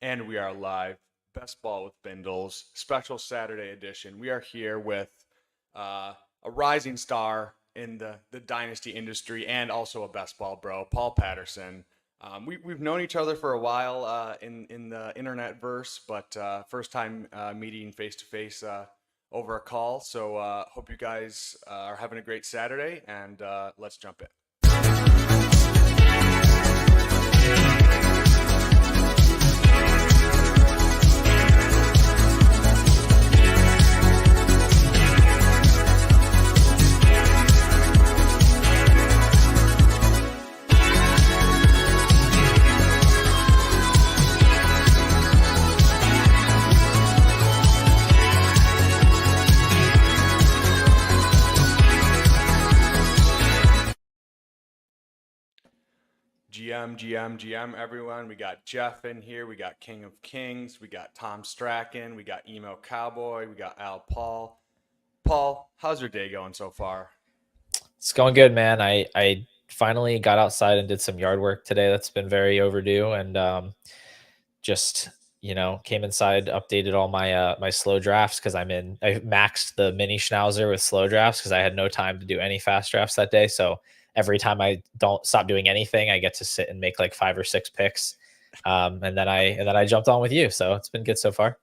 And we are live. Best Ball with Bindles, special Saturday edition. We are here with a rising star in the Dynasty industry and also a best ball bro, Paul Patterson. We've known each other for a while in the internet verse, but first time meeting face to face over a call. So hope you guys are having a great Saturday, and let's jump in. GM, everyone. We got Jeff in here. We got King of Kings. We got Tom Strachan. We got Emo Cowboy. We got Al Paul. Paul, how's your day going so far? It's going good, man. I finally got outside and did some yard work today. That's been very overdue, and just came inside, updated all my slow drafts because I maxed the mini schnauzer with slow drafts because I had no time to do any fast drafts that day. So every time I don't stop doing anything, I get to sit and make like 5 or 6 picks, and then I jumped on with you. So it's been good so far.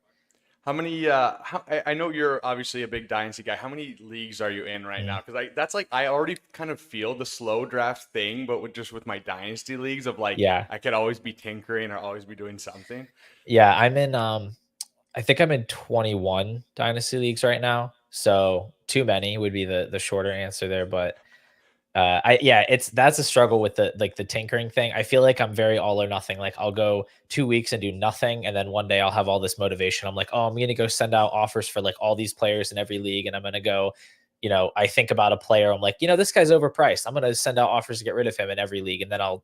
How many? I know you're obviously a big Dynasty guy. How many leagues are you in right Mm. now? Because that's like I already kind of feel the slow draft thing, but with my Dynasty leagues of like Yeah, I could always be tinkering or always be doing something. yeah. I think I'm in 21 dynasty leagues right now. So too many would be the shorter answer there, but I yeah, that's a struggle with the tinkering thing. I feel like I'm very all or nothing. Like I'll go 2 weeks and do nothing, and then one day I'll have all this motivation. I'm like, oh, I'm gonna go send out offers for like all these players in every league, and I'm gonna go. I think about a player. I'm like, this guy's overpriced. I'm gonna send out offers to get rid of him in every league, and then I'll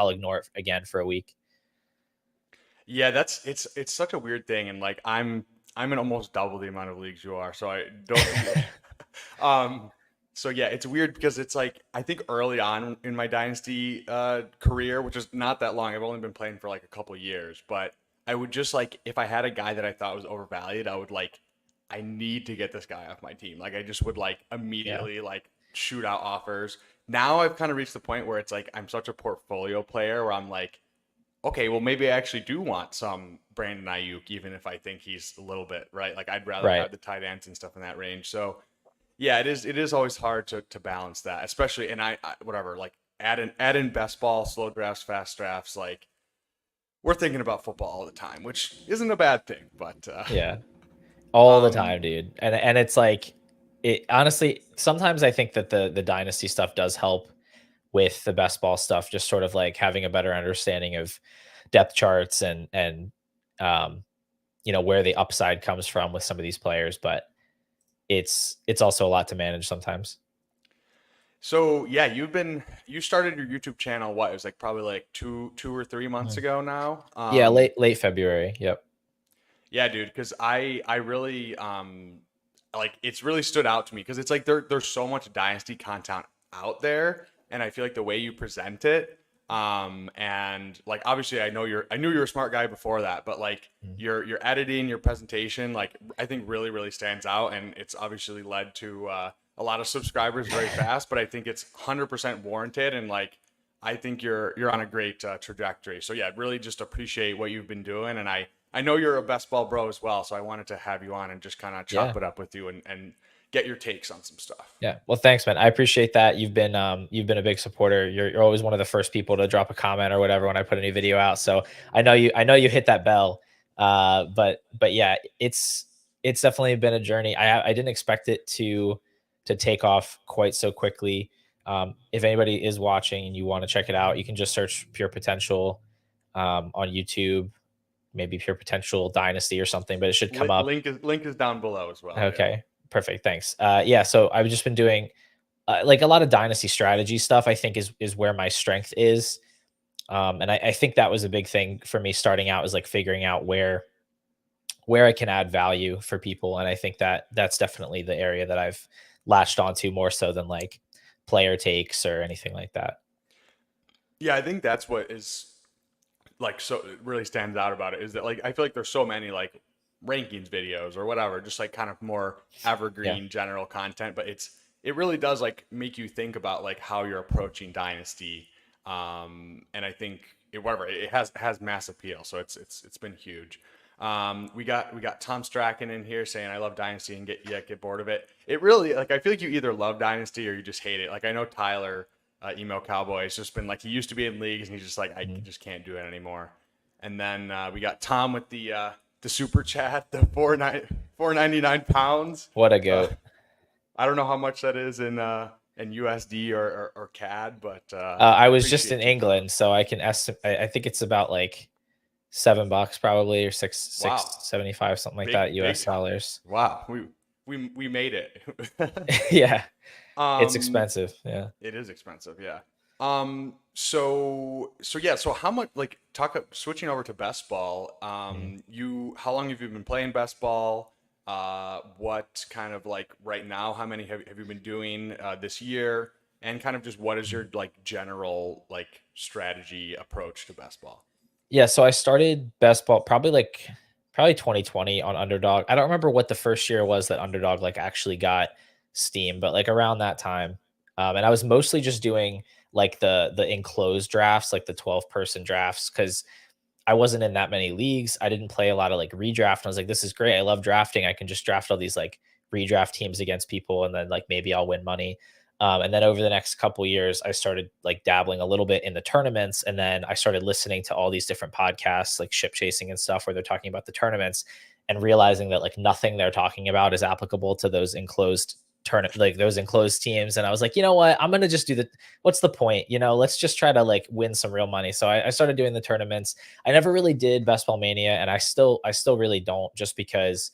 ignore it again for a week. Yeah, it's such a weird thing, and like I'm in almost double the amount of leagues you are, so I don't. Um, so yeah, it's weird because it's like I think early on in my Dynasty career, which is not that long, I've only been playing for like a couple years, but I would just like if I had a guy that I thought was overvalued, I would like I need to get this guy off my team. Like I just would like Yeah, immediately like shoot out offers. Now I've kind of reached the point where it's like I'm such a portfolio player where I'm like okay, well, maybe I actually do want some Brandon Ayuk, even if I think he's a little bit right. Like I'd rather right. have the tight ends and stuff in that range. So yeah, it is always hard to balance that, especially and I whatever like add in best ball, slow drafts, fast drafts. Like we're thinking about football all the time, which isn't a bad thing. But Yeah, all the um, time, dude. And it's like it honestly. Sometimes I think that the dynasty stuff does help with the best ball stuff, just sort of like having a better understanding of depth charts and um, where the upside comes from with some of these players. But it's also a lot to manage sometimes. so yeah, you started your YouTube channel. What it was like probably like two or 3 months Mhm. ago now. Yeah, late February. Yep. Yeah, dude, because I really like it's really stood out to me because it's like there's so much dynasty content out there, and I feel like the way you present it, and like obviously I knew you're a smart guy before that, but like Mm. your editing, your presentation, like I think really stands out, and it's obviously led to a lot of subscribers very fast, but I think it's 100% warranted, and like I think you're on a great trajectory. So yeah, really just appreciate what you've been doing, and I know you're a best ball bro as well, so I wanted to have you on and just kind of Yeah. chop it up with you and get your takes on some stuff. Yeah. Well, thanks, man. I appreciate that. You've been a big supporter. You're always one of the first people to drop a comment or whatever when I put a new video out. So I know you hit that bell. But yeah, it's definitely been a journey. I didn't expect it to take off quite so quickly. If anybody is watching and you want to check it out, you can just search Pure Potential on YouTube, maybe Pure Potential Dynasty or something, but it should come up. Link is down below as well. Yeah. Okay, perfect. Thanks. Yeah, so I've just been doing like a lot of dynasty strategy stuff. I think is where my strength is, and I think that was a big thing for me starting out, is like figuring out where I can add value for people, and I think that that's definitely the area that I've latched onto more so than like player takes or anything like that. Yeah, I think that's what is like so it really stands out about it is that like I feel like there's so many like rankings videos or whatever, just like kind of more Yeah. evergreen general content, but it really does like make you think about like how you're approaching Dynasty. And I think whatever it has mass appeal, so it's been huge. We got Tom Strachan in here saying I love Dynasty and get bored of it. It really like I feel like you either love Dynasty or you just hate it. Like I know Tyler, emo cowboy, has just been like he used to be in leagues and he's just like I Mhm. just can't do it anymore. And then we got Tom with the super chat, the 499 pounds. What a Uh, goat. I don't know how much that is in USD or CAD, but I was just in appreciate you, Tom. England, so I can estimate. I think it's about like $7 probably, or Wow, 6.75, something like that, big US time. dollars. Wow, we made it. Yeah, it's um, expensive. Yeah. it is expensive, yeah. So yeah, so how much like switching over to best ball, Mhm. you how long have you been playing best ball? What kind of like right now, how many have you been doing this year? And kind of just what is your like general like strategy approach to best ball? Yeah, so I started best ball probably 2020 on Underdog. I don't remember what the first year was that Underdog like actually got Steam, but like around that time. And I was mostly just doing like the enclosed drafts, like the 12-person drafts, because I wasn't in that many leagues. I didn't play a lot of like redraft. And I was like, this is great. I love drafting. I can just draft all these like redraft teams against people, and then like maybe I'll win money. And then over the next couple years, I started like dabbling a little bit in the tournaments, and then I started listening to all these different podcasts, like Ship Chasing and stuff, where they're talking about the tournaments, and realizing that like nothing they're talking about is applicable to those enclosed tournament, like those enclosed teams. And I was like, you know what, I'm gonna just do the, what's the point, let's just try to like win some real money. So I started doing the tournaments. I never really did Best Ball Mania, and I still really don't, just because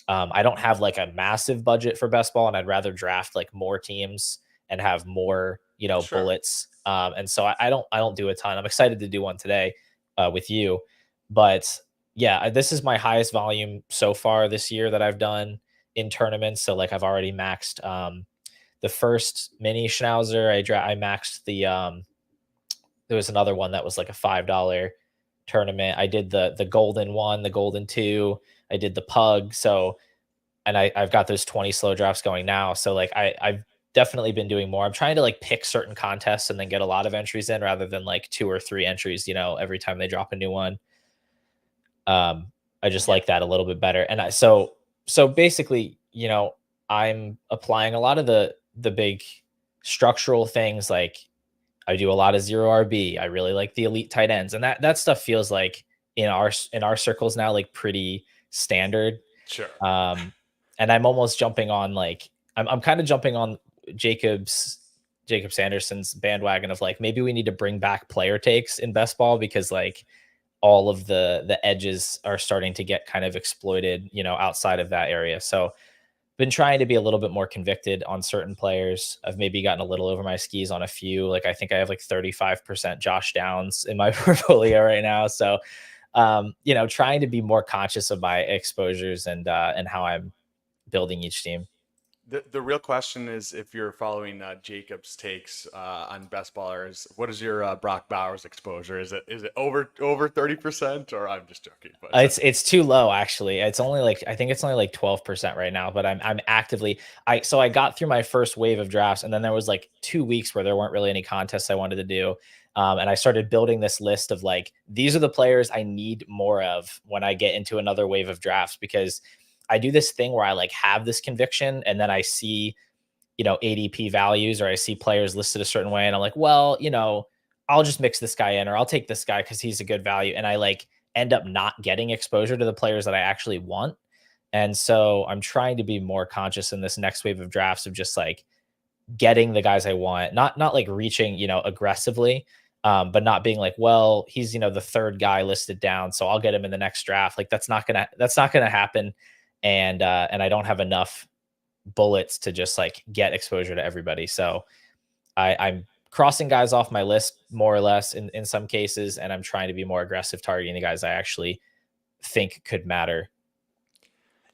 I don't have like a massive budget for best ball, and I'd rather draft like more teams and have more, Sure. bullets. And so I don't do a ton. I'm excited to do one today with you, but yeah, this is my highest volume so far this year that I've done in tournaments. So like I've already maxed the first mini schnauzer. I maxed the there was another one that was like a $5 tournament. I did the golden one, the golden two. I did the pug. So, and I've got those 20 slow drafts going now. So like I've definitely been doing more. I'm trying to like pick certain contests and then get a lot of entries in, rather than like two or three entries, every time they drop a new one. Um, I just Yeah. like that a little bit better. And so basically, I'm applying a lot of the big structural things. Like I do a lot of zero RB. I really like the elite tight ends, and that stuff feels like in our circles now like pretty standard. Sure. Um, and I'm almost jumping on like I'm kind of jumping on Jacob's Jacob Sanderson's bandwagon of like, maybe we need to bring back player takes in best ball, because like all of the edges are starting to get kind of exploited, outside of that area. So been trying to be a little bit more convicted on certain players. I've maybe gotten a little over my skis on a few. Like I think I have like 35% Josh Downs in my portfolio right now. So trying to be more conscious of my exposures and how I'm building each team. The real question is if you're following Jacob's takes on best ballers, what is your Brock Bowers exposure? Is it over 30%, or I'm just joking? But It's too low actually. It's only like, I think it's only like 12% right now, but I'm actively, I got through my first wave of drafts, and then there was like 2 weeks where there weren't really any contests I wanted to do. And I started building this list of like, these are the players I need more of when I get into another wave of drafts, because I do this thing where I like have this conviction, and then I see, ADP values, or I see players listed a certain way, and I'm like, well, I'll just mix this guy in, or I'll take this guy because he's a good value. And I like end up not getting exposure to the players that I actually want. And so I'm trying to be more conscious in this next wave of drafts of just like getting the guys I want, not like reaching, aggressively, but not being like, well, he's, the third guy listed down, so I'll get him in the next draft. Like that's not gonna happen. And I don't have enough bullets to just like get exposure to everybody. So I'm crossing guys off my list more or less in some cases, and I'm trying to be more aggressive targeting the guys I actually think could matter.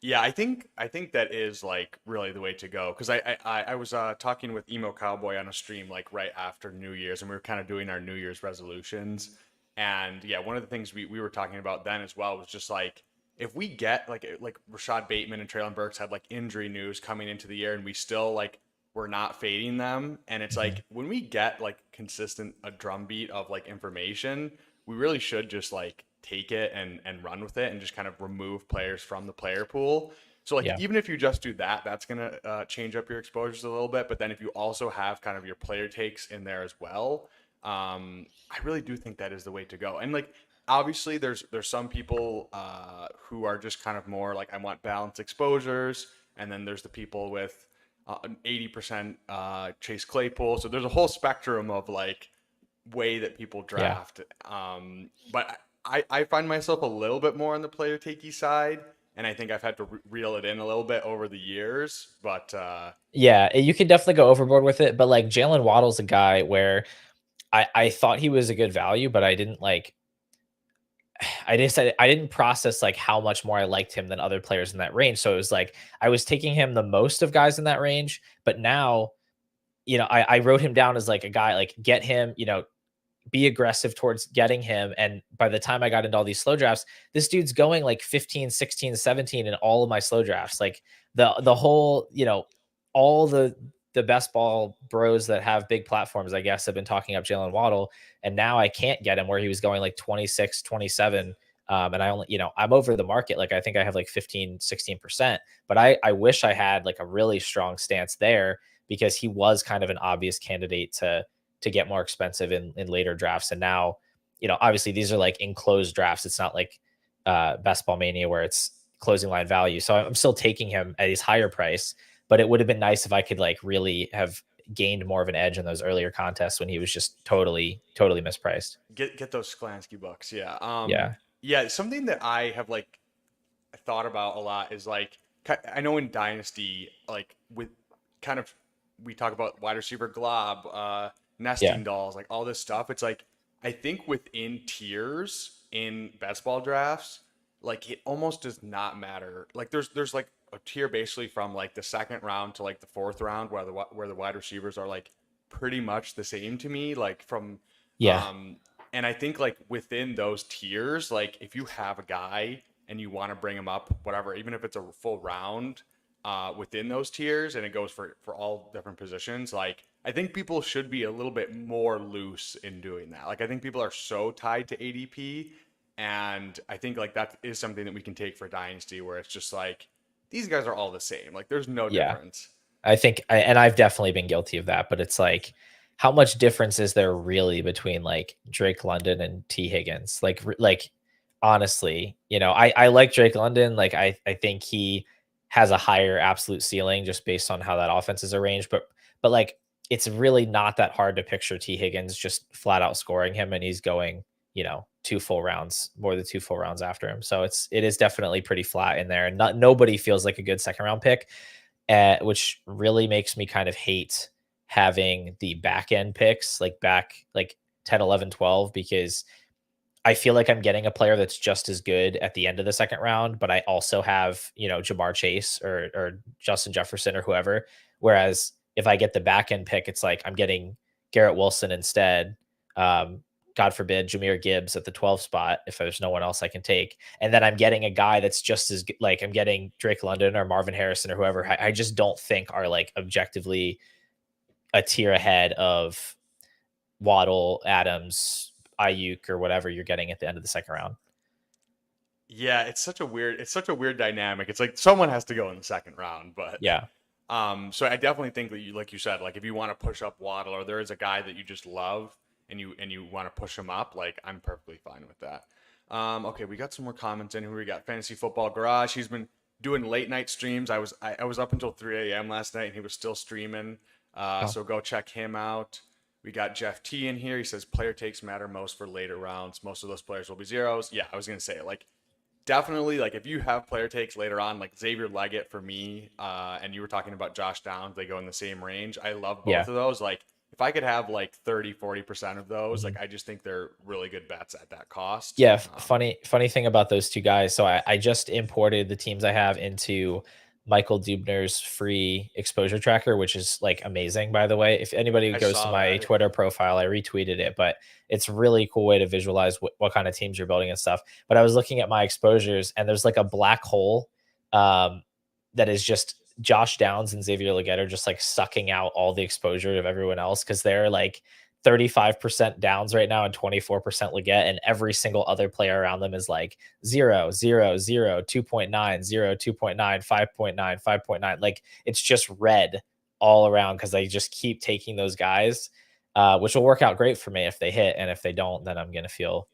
yeah, I think that is like really the way to go because I was talking with emo cowboy on a stream like right after New Year's, and we were kind of doing our New Year's resolutions, And yeah, one of the things we were talking about then as well was just like if we get like Rashad Bateman and Traylon Burks had like injury news coming into the year and we still like we're not fading them, and it's Mhm. like when we get like consistent a drumbeat of like information, we really should just like take it and run with it and just kind of remove players from the player pool. So like Yeah. even if you just do that, that's gonna change up your exposures a little bit. But then if you also have kind of your player takes in there as well, I really do think that is the way to go. And like obviously there's some people who are just kind of more like I want balanced exposures, and then there's the people with an 80% Chase Claypool. So there's a whole spectrum of like way that people Yeah. draft. But I find myself a little bit more on the player takey side, and I think I've had to reel it in a little bit over the years. But Yeah, you can definitely go overboard with it, but like Jalen Waddle's a guy where I thought he was a good value, but I didn't like I didn't process like how much more I liked him than other players in that range. So it was like I was taking him the most of guys in that range, but now, I wrote him down as like a guy like get him, be aggressive towards getting him. And by the time I got into all these slow drafts, this dude's going like 15, 16, 17 in all of my slow drafts. Like the whole, all the best ball bros that have big platforms, I guess, have been talking up Jalen Waddle. And now I can't get him where he was going like 26, 27. And I only, I'm over the market. Like I think I have like 15, 16%. But I wish I had like a really strong stance there because he was kind of an obvious candidate to get more expensive in later drafts. And now, obviously these are like enclosed drafts. It's not like Best Ball Mania where it's closing line value. So I'm still taking him at his higher price, but it would have been nice if I could like really have gained more of an edge in those earlier contests when he was just totally, totally mispriced. get those Sklansky bucks, yeah. Yeah. Yeah, something that I have like thought about a lot is like I know in Dynasty, like with kind of we talk about wide receiver glob, Yeah. nesting dolls, like all this stuff. It's like I think within tiers in best ball drafts, like it almost does not matter. Like there's like a tier basically from like the second round to like the fourth round where the wide receivers are like pretty much the same to me. Like from Yeah. um and I think like within those tiers, like if you have a guy and you want to bring him up, whatever, even if it's a full round within those tiers and it goes for all different positions, like I think people should be a little bit more loose in doing that. Like I think people are so tied to ADP, and I think like that is something that we can take for Dynasty where it's just like these guys are all the same. Like there's no Yeah. difference. I think, and I've definitely been guilty of that, but it's like, how much difference is there really between like Drake London and T Higgins? Like honestly, I like Drake London. Like I think he has a higher absolute ceiling just based on how that offense is arranged. But like it's really not that hard to picture T Higgins just flat out scoring him, and he's going, two full rounds, more than two full rounds after him. So it is definitely pretty flat in there, and nobody feels like a good second round pick, which really makes me kind of hate having the back end picks like back like 10, 11, 12, because I feel like I'm getting a player that's just as good at the end of the second round, but I also have, Jamar Chase or Justin Jefferson or whoever. Whereas if I get the back end pick, it's like I'm getting Garrett Wilson instead. God forbid, Jameer Gibbs at the 12 spot if there's no one else I can take. And then I'm getting a guy that's just as good, like I'm getting Drake London or Marvin Harrison or whoever I just don't think are like objectively a tier ahead of Waddle, Adams, Ayuk, or whatever you're getting at the end of the second round. Yeah, it's such a weird dynamic. It's like someone has to go in the second round, but Yeah. so I definitely think that like you said, like if you want to push up Waddle or there is a guy that you just love and you want to push him up, like I'm perfectly fine with that. Okay, we got some more comments in here. We got Fantasy Football Garage. He's been doing late night streams. I was up until 3 a.m. last night and he was still streaming. Oh, So go check him out. We got Jeff T in here. He says player takes matter most for later rounds. Most of those players will be zeros. Yeah, I was gonna say like definitely like if you have player takes later on, like Xavier Leggett for me, and you were talking about Josh Downs, they go in the same range. I love yeah. both of those. Like if I could have like 30-40% of those, Mhm. like I just think they're really good bets at that cost. Yeah. Funny thing about those two guys. So I just imported the teams I have into Michael Dubner's free exposure tracker, which is like amazing, by the way. If anybody I goes to saw my that. Twitter profile, I retweeted it, but it's a really cool way to visualize what kind of teams you're building and stuff. But I was looking at my exposures, and there's like a black hole um, that is just Josh Downs and Xavier Leggett are just like sucking out all the exposure of everyone else because they're like 35% Downs right now and 24% Leggett, and every single other player around them is like 0, 0, 0, 2.9, 0, 2.9, 5.9, 5.9. Like it's just red all around because they just keep taking those guys, which will work out great for me if they hit, and if they don't, then I'm gonna feel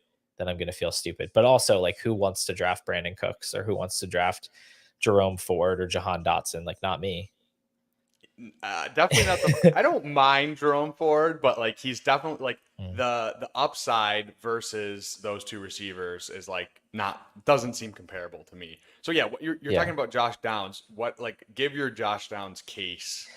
stupid. But also, like, who wants to draft Brandon Cooks, or who wants to draft Jerome Ford or Jahan Dotson? Like, not me. Definitely not the. I don't mind Jerome Ford, but like he's definitely like Mm, the upside versus those two receivers is like not doesn't seem comparable to me. So yeah, what you're yeah. talking about Josh Downs. What like give your Josh Downs case?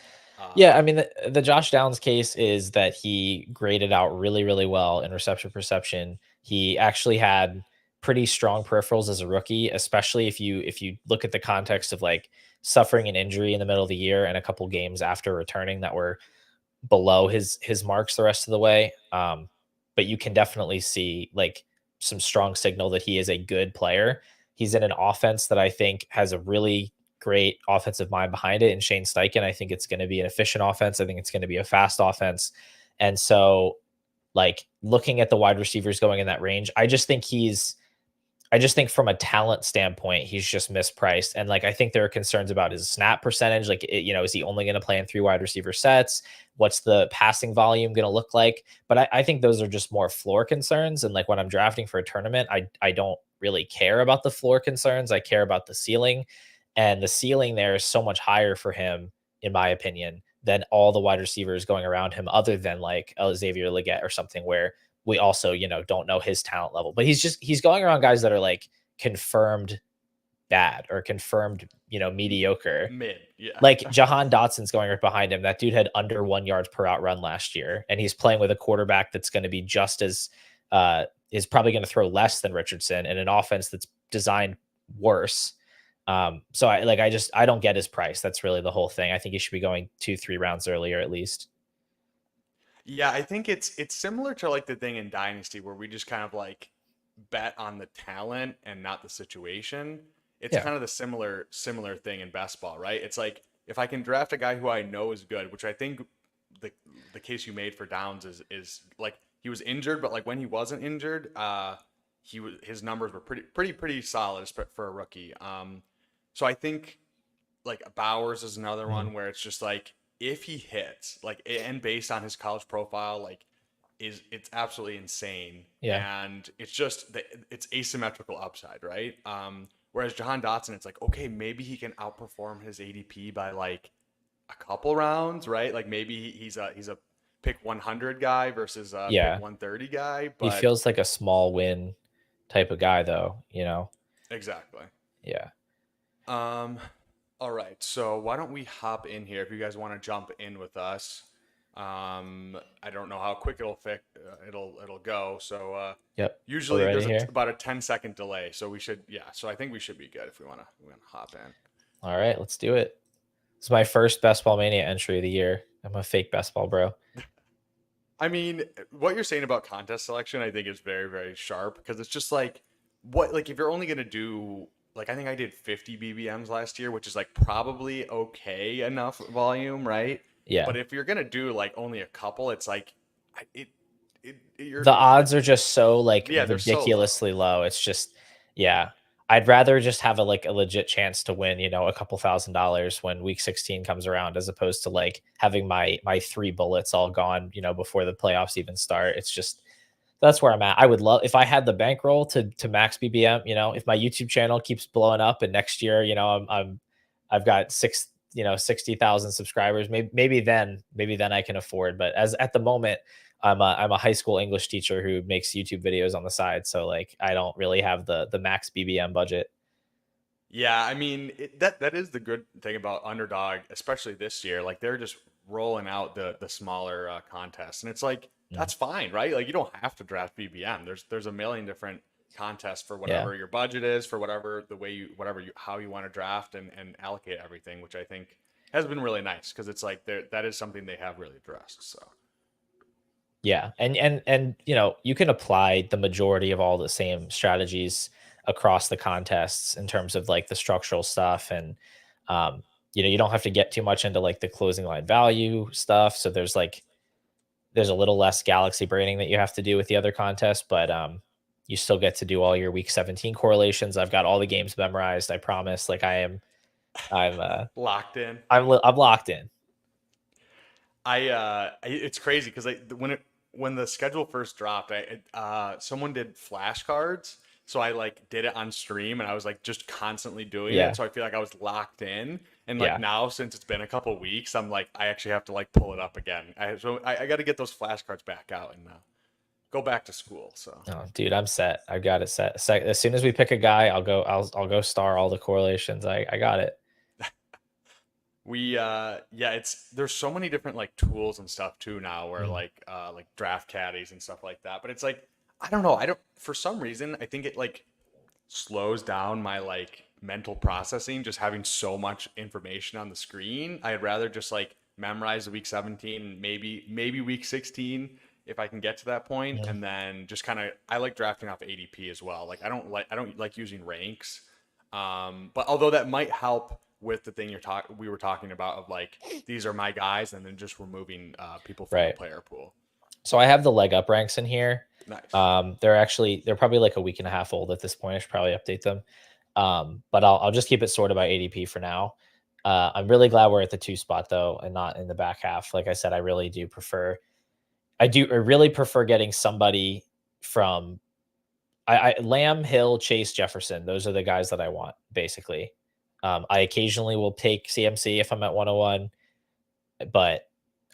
Yeah, I Um, mean, the Josh Downs case is that he graded out really, really well in reception perception. He actually had pretty strong peripherals as a rookie, especially if you look at the context of like suffering an injury in the middle of the year and a couple games after returning that were below his marks the rest of the way. But you can definitely see like some strong signal that he is a good player. He's in an offense that I think has a really great offensive mind behind it in Shane Steichen. I think it's going to be an efficient offense. I think it's going to be a fast offense. And so, like, looking at the wide receivers going in that range, I just think from a talent standpoint, he's just mispriced. And like, I think there are concerns about his snap percentage. Like, is he only going to play in 3 wide receiver sets? What's the passing volume going to look like? But I think those are just more floor concerns. And like when I'm drafting for a tournament, I don't really care about the floor concerns. I care about the ceiling. And the ceiling there is so much higher for him, in my opinion, than all the wide receivers going around him, other than like Xavier Leggett or something where we also, don't know his talent level, but he's going around guys that are like confirmed bad or confirmed, mediocre. mid, yeah. Like Jahan Dotson's going right behind him. That dude had under 1 yards per out run last year, and he's playing with a quarterback that's going to be just as is probably going to throw less than Richardson in an offense that's designed worse. So I don't get his price. That's really the whole thing. I think he should be going 2-3 rounds earlier at least. Yeah, I think it's similar to like the thing in Dynasty where we just kind of like bet on the talent and not the situation. It's Yeah. kind of the similar thing in best ball, right? It's like if I can draft a guy who I know is good, which I think the the case you made for Downs is like he was injured, but like when he wasn't injured, his numbers were pretty solid for a rookie. So I think like Bowers is another Mhm. one where it's just like if he hits like and based on his college profile like it's absolutely insane Yeah. and it's just it's asymmetrical upside, right? Whereas Jahan Dotson, it's like okay, maybe he can outperform his ADP by like a couple rounds, right? Like maybe he's a pick 100 guy versus a pick Yeah. 130 guy, He but feels like a small win type of guy though. exactly. Yeah. Um, all right. So why don't we hop in here if you guys want to jump in with us? I don't know how quick it'll go. So Yep. We're usually ready there's here. about a 10-second delay. So we should yeah. So I think we should be good if we wanna hop in. All right, let's do it. It's my first Best Ball Mania entry of the year. I'm a fake best ball bro. I mean, what you're saying about contest selection, I think is very, very sharp because it's just like what like if you're only gonna do like I think I did 50 BBMs last year, which is like probably okay enough volume, right? But Yeah. if you're gonna do like only a couple, it's like you're The odds are just so like yeah, they're so low. ridiculously low. It's just yeah. I'd rather just have a legit chance to win, a couple $1,000s when week 16 comes around as opposed to like having my 3 bullets all gone, before the playoffs even start. It's just that's where I'm at. I would love if I had the bankroll to max BBM, if my YouTube channel keeps blowing up and next year, I've got 60,000 subscribers. Maybe then I can afford. But as at the moment, I'm a high school English teacher who makes YouTube videos on the side. So like I don't really have the max BBM budget. Yeah, I mean that is the good thing about Underdog, especially this year. Like they're just rolling out the smaller contests, and it's like Mm. that's fine, right? Like you don't have to draft BBM. There's a million different contest for Yeah. whatever your budget is, for whatever how you want to draft and allocate everything, which I think has been really nice because it's like that is something they have really addressed. So Yeah. And you know, you can apply the majority of all the same strategies across the contests in terms of like the structural stuff. And you know, you don't have to get too much into like the closing line value stuff. So there's a little less galaxy braining that you have to do with the other contests, but you still get to do all your week 17 correlations. I've got all the games memorized. I promise. Like I'm locked in. I'm locked in. It's crazy because when the schedule first dropped, someone did flashcards, so I like did it on stream, and I was like just constantly doing it, Yeah. so I feel like I was locked in. And like Yeah. now, since it's been a couple weeks, I'm like I actually have to like pull it up again. I got to get those flashcards back out and go back to school. So Oh, dude, I'm set. I got it set. As soon as we pick a guy, I'll go star all the correlations. I got it. yeah, there's so many different like tools and stuff too now where Mm. like draft caddies and stuff like that. But it's like I don't know. I don't for some reason I think it like slows down my like mental processing just having so much information on the screen. I'd rather just like memorize the week 17 and maybe week 16 if I can get to that point, Mm. and then just kind of I like drafting off ADP as well. Like I don't like using ranks. But although that might help with the thing we were talking about of like these are my guys and then just removing people from the Right. player pool. So I have the leg up ranks in here. Nice. They're probably like a week and a half old at this point. I should probably update them. But I'll just keep it sorted by ADP for now. I'm really glad we're at the 2 spot though, and not in the back half. Like I said, I really prefer getting somebody from Lamb, Hill, Chase, Jefferson. Those are the guys that I want, basically. I occasionally will take CMC if I'm at 101, but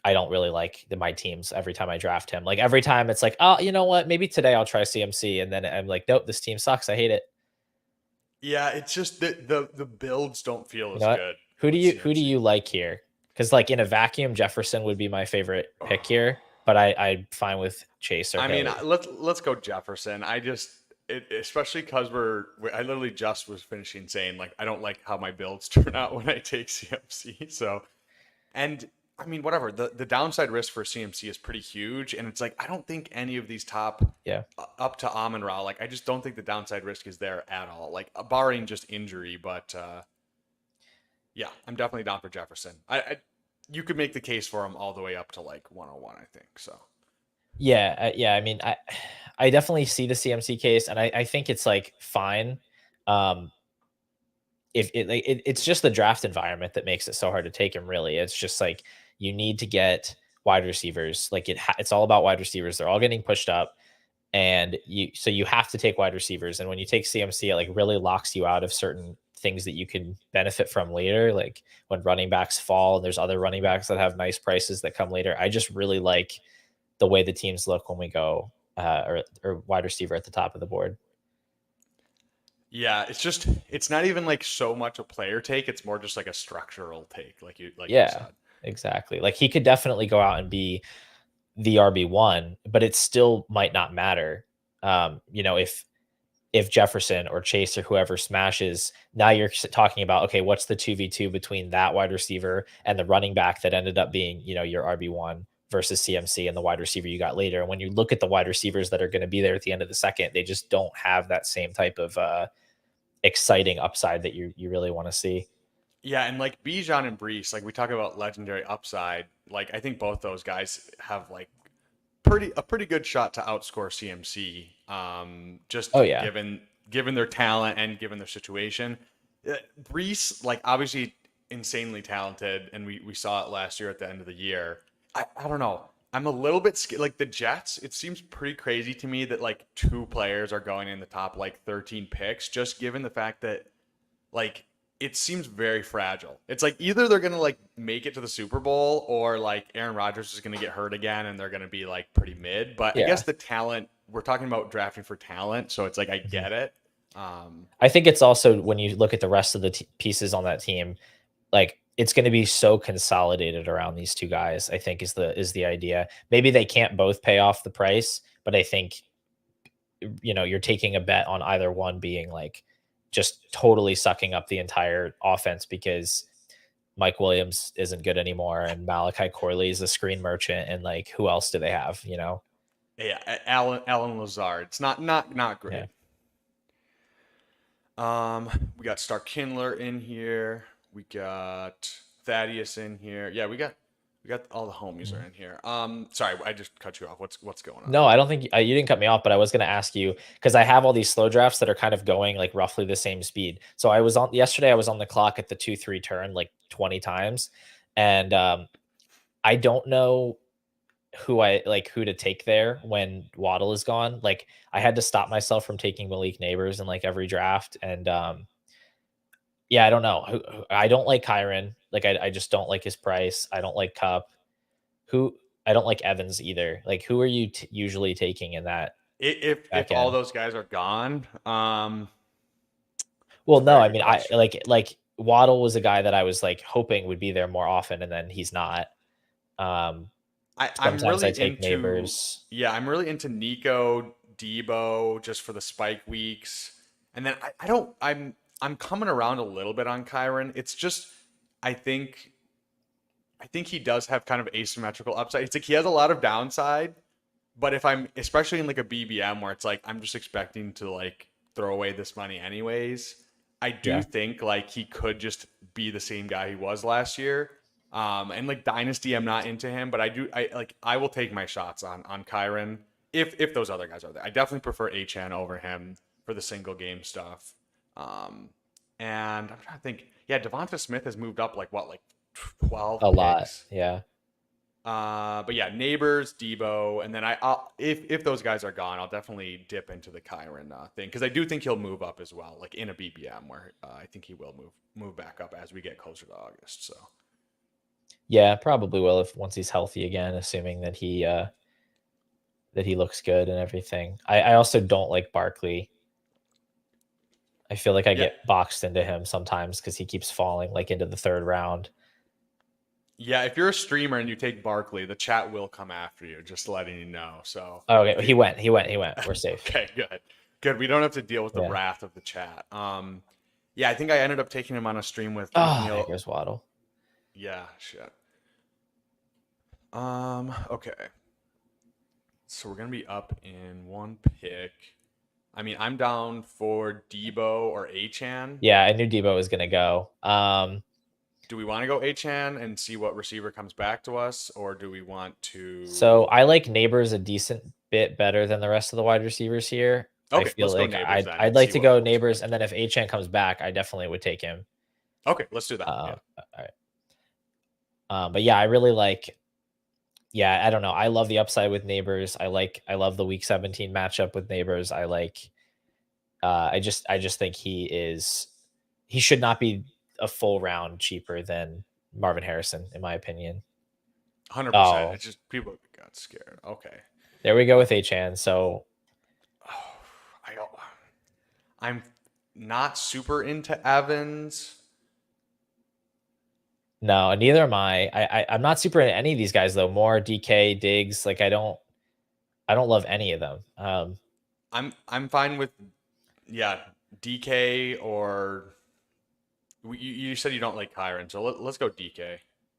I don't really like my teams every time I draft him. Like every time it's like, oh, you know what? Maybe today I'll try CMC. And then I'm like, nope, this team sucks. I hate it. Yeah, it's just the builds don't feel You as know what? good Who do with you CMC. like here? Because like in a vacuum, Jefferson would be my favorite pick here, but I'm fine with Chase or I mean, Hill. let's go Jefferson. Especially because I literally just was finishing saying like I don't like how my builds turn out when I take CMC. So, and I mean, whatever the downside risk for CMC is pretty huge, and it's like I don't think any of these top Yeah. up to Amon Ra, like I just don't think the downside risk is there at all. Like barring just injury, but yeah, I'm definitely down for Jefferson. You could make the case for him all the way up to like 101, I think. So. Yeah, yeah. I mean, I definitely see the CMC case, and I think it's like fine. Um, if it's just the draft environment that makes it so hard to take him. Really, it's just like you need to get wide receivers. Like it's all about wide receivers. They're all getting pushed up, and you have to take wide receivers. And when you take CMC, it like really locks you out of certain things that you can benefit from later. Like when running backs fall, and there's other running backs that have nice prices that come later. I just really like the way the teams look when we go or wide receiver at the top of the board. Yeah, it's not even like so much a player take, it's more just like a structural take, like you Yeah, said. exactly. Like he could definitely go out and be the RB1, but it still might not matter. You know, if Jefferson or Chase or whoever smashes, now you're talking about, okay, what's the 2v2 between that wide receiver and the running back that ended up being, you know, your RB1 versus CMC and the wide receiver you got later. And when you look at the wide receivers that are going to be there at the end of the second, they just don't have that same type of exciting upside that you really want to see. Yeah, and like Bijan and Brees, like we talk about legendary upside, like I think both those guys have like a pretty good shot to outscore CMC. Just Oh yeah. given their talent and given their situation. Brees, like obviously insanely talented, and we saw it last year at the end of the year. I don't know. I'm a little bit scared. Like the Jets, it seems pretty crazy to me that like 2 players are going in the top like 13 picks, just given the fact that like it seems very fragile. It's like either they're gonna like make it to the Super Bowl or like Aaron Rodgers is gonna get hurt again and they're gonna be like pretty mid. But I Yeah. guess the talent we're talking about drafting for talent, so it's like I Mhm. get it. I think it's also when you look at the rest of the pieces on that team, like it's going to be so consolidated around these 2 guys. I think is the idea. Maybe they can't both pay off the price, but I think you're taking a bet on either one being like just totally sucking up the entire offense because Mike Williams isn't good anymore and Malachi Corley is a screen merchant, and like who else do they have? Yeah, Alan Lazard. It's not Yeah. great. We got Star Kindler in here. We got Thaddeus in here. Yeah, we got all the homies are in here. Sorry, I just cut you off. What's going on? No, I don't think you didn't cut me off, but I was going to ask you because I have all these slow drafts that are kind of going like roughly the same speed. So I was on yesterday, I was on the clock at the 2-3 turn like 20 times. And I don't know who to take there when Waddle is gone. Like I had to stop myself from taking Malik Neighbors in like every draft. And yeah, I don't know. I don't like Kyron. Like I just don't like his price. I don't like Cup. Who I don't like Evans either. Like who are you usually taking in that If back all end? those guys are gone, Well, it's a no, very I good mean I question. like Waddle was a guy that I was like hoping would be there more often, and then he's not. Um, I'm Sometimes really I take into Neighbors. yeah, I'm really into Nico Debo just for the spike weeks, and then I don't I'm coming around a little bit on Kyron. It's just I think I think he does have kind of asymmetrical upside. It's like he has a lot of downside, but if I'm especially in like a BBM where it's like I'm just expecting to like throw away this money anyways, I do Yeah. think like he could just be the same guy he was last year. And like Dynasty, I'm not into him, but I will take my shots on Kyron if those other guys are there. I definitely prefer HN over him for the single game stuff. Um, and I'm trying to think. Yeah, Devonta Smith has moved up like 12 A lot. picks. Yeah. But yeah, Neighbors, Debo, and then I'll if those guys are gone, I'll definitely dip into the Kyron thing because I do think he'll move up as well, like in a BBM where I think he will move back up as we get closer to August. So Yeah, probably will if once he's healthy again, assuming that he looks good and everything. I also don't like Barkley. I feel like I yeah, get boxed into him sometimes because he keeps falling like into the third round. yeah. If you're a streamer and you take Barkley, the chat will come after you. Just letting you know. So Oh, okay, if he you went. He went. He went. We're safe. okay, good. We don't have to deal with the Yeah. wrath of the chat. Yeah, I think I ended up taking him on a stream with Oh, there McNeil. goes Waddle. Yeah, shit. Okay. So we're gonna be up in one pick. I mean, I'm down for Debo or Achan. Yeah, I knew Debo was gonna go. Do we want to go Achan and see what receiver comes back to us, or do we want So to? I like Neighbors a decent bit better than the rest of the wide receivers here. I Okay, feel let's go like neighbors then I'd and like see to what go looks Neighbors, like. and then if Achan comes back, I definitely would take him. Okay, let's do that. Yeah. All right. But yeah, I really like. Yeah, I don't know. I love the upside with Neighbors. I love the Week 17 matchup with Neighbors. I like. I just think he should not be a full round cheaper than Marvin Harrison, in my opinion. 100%. Oh, It's just people got scared. Okay. there we go with Achan. So Oh, I I'm not super into Evans. no, neither am I. I'm not super into any of these guys though. More DK, Diggs. Like I don't love any of them. I'm fine with yeah DK or you said you don't like Kyron, so let's go DK.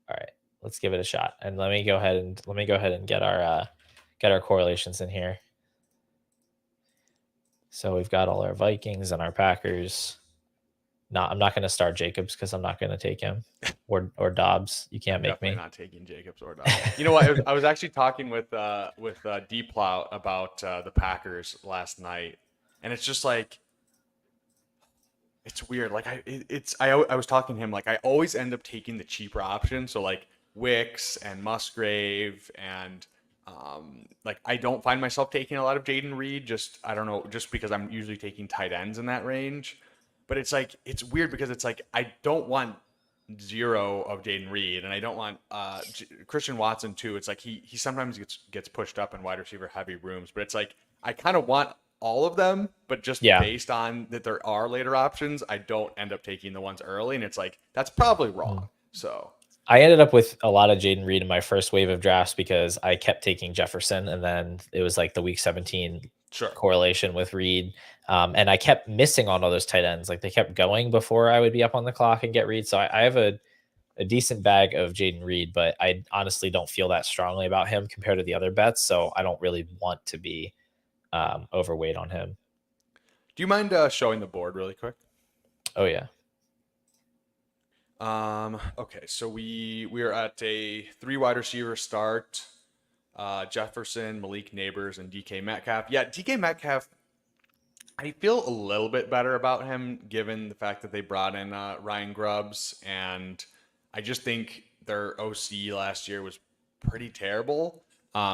All right, let's give it a shot. And let me go ahead and get our correlations in here. So we've got all our Vikings and our Packers. No, I'm not going to start Jacobs because I'm not going to take him or Dobbs. You can't I'm make definitely me. not taking Jacobs or Dobbs. You know what? I was actually talking with D Plout about the Packers last night, and it's just like it's weird. Like I was talking to him like I always end up taking the cheaper option. So like Wicks and Musgrave and like I don't find myself taking a lot of Jaden Reed. Just I don't know, just because I'm usually taking tight ends in that range. But it's like it's weird because it's like I don't want zero of Jaden Reed and I don't want Christian Watson too. It's like he sometimes gets pushed up in wide receiver heavy rooms, but it's like I kind of want all of them, but just Yeah. based on that there are later options, I don't end up taking the ones early, and it's like that's probably wrong. So I ended up with a lot of Jaden Reed in my first wave of drafts because I kept taking Jefferson, and then it was like the Week 17 Sure. correlation with Reed. And I kept missing on all those tight ends. Like they kept going before I would be up on the clock and get Reed. So I have a decent bag of Jaden Reed, but I honestly don't feel that strongly about him compared to the other bets. So I don't really want to be overweight on him. Do you mind showing the board really quick? Oh yeah. Okay, so we are at a 3 wide receiver start. Jefferson, Malik Neighbors, and DK Metcalf. Yeah, DK Metcalf, I feel a little bit better about him given the fact that they brought in Ryan Grubbs, and I just think their OC last year was pretty terrible.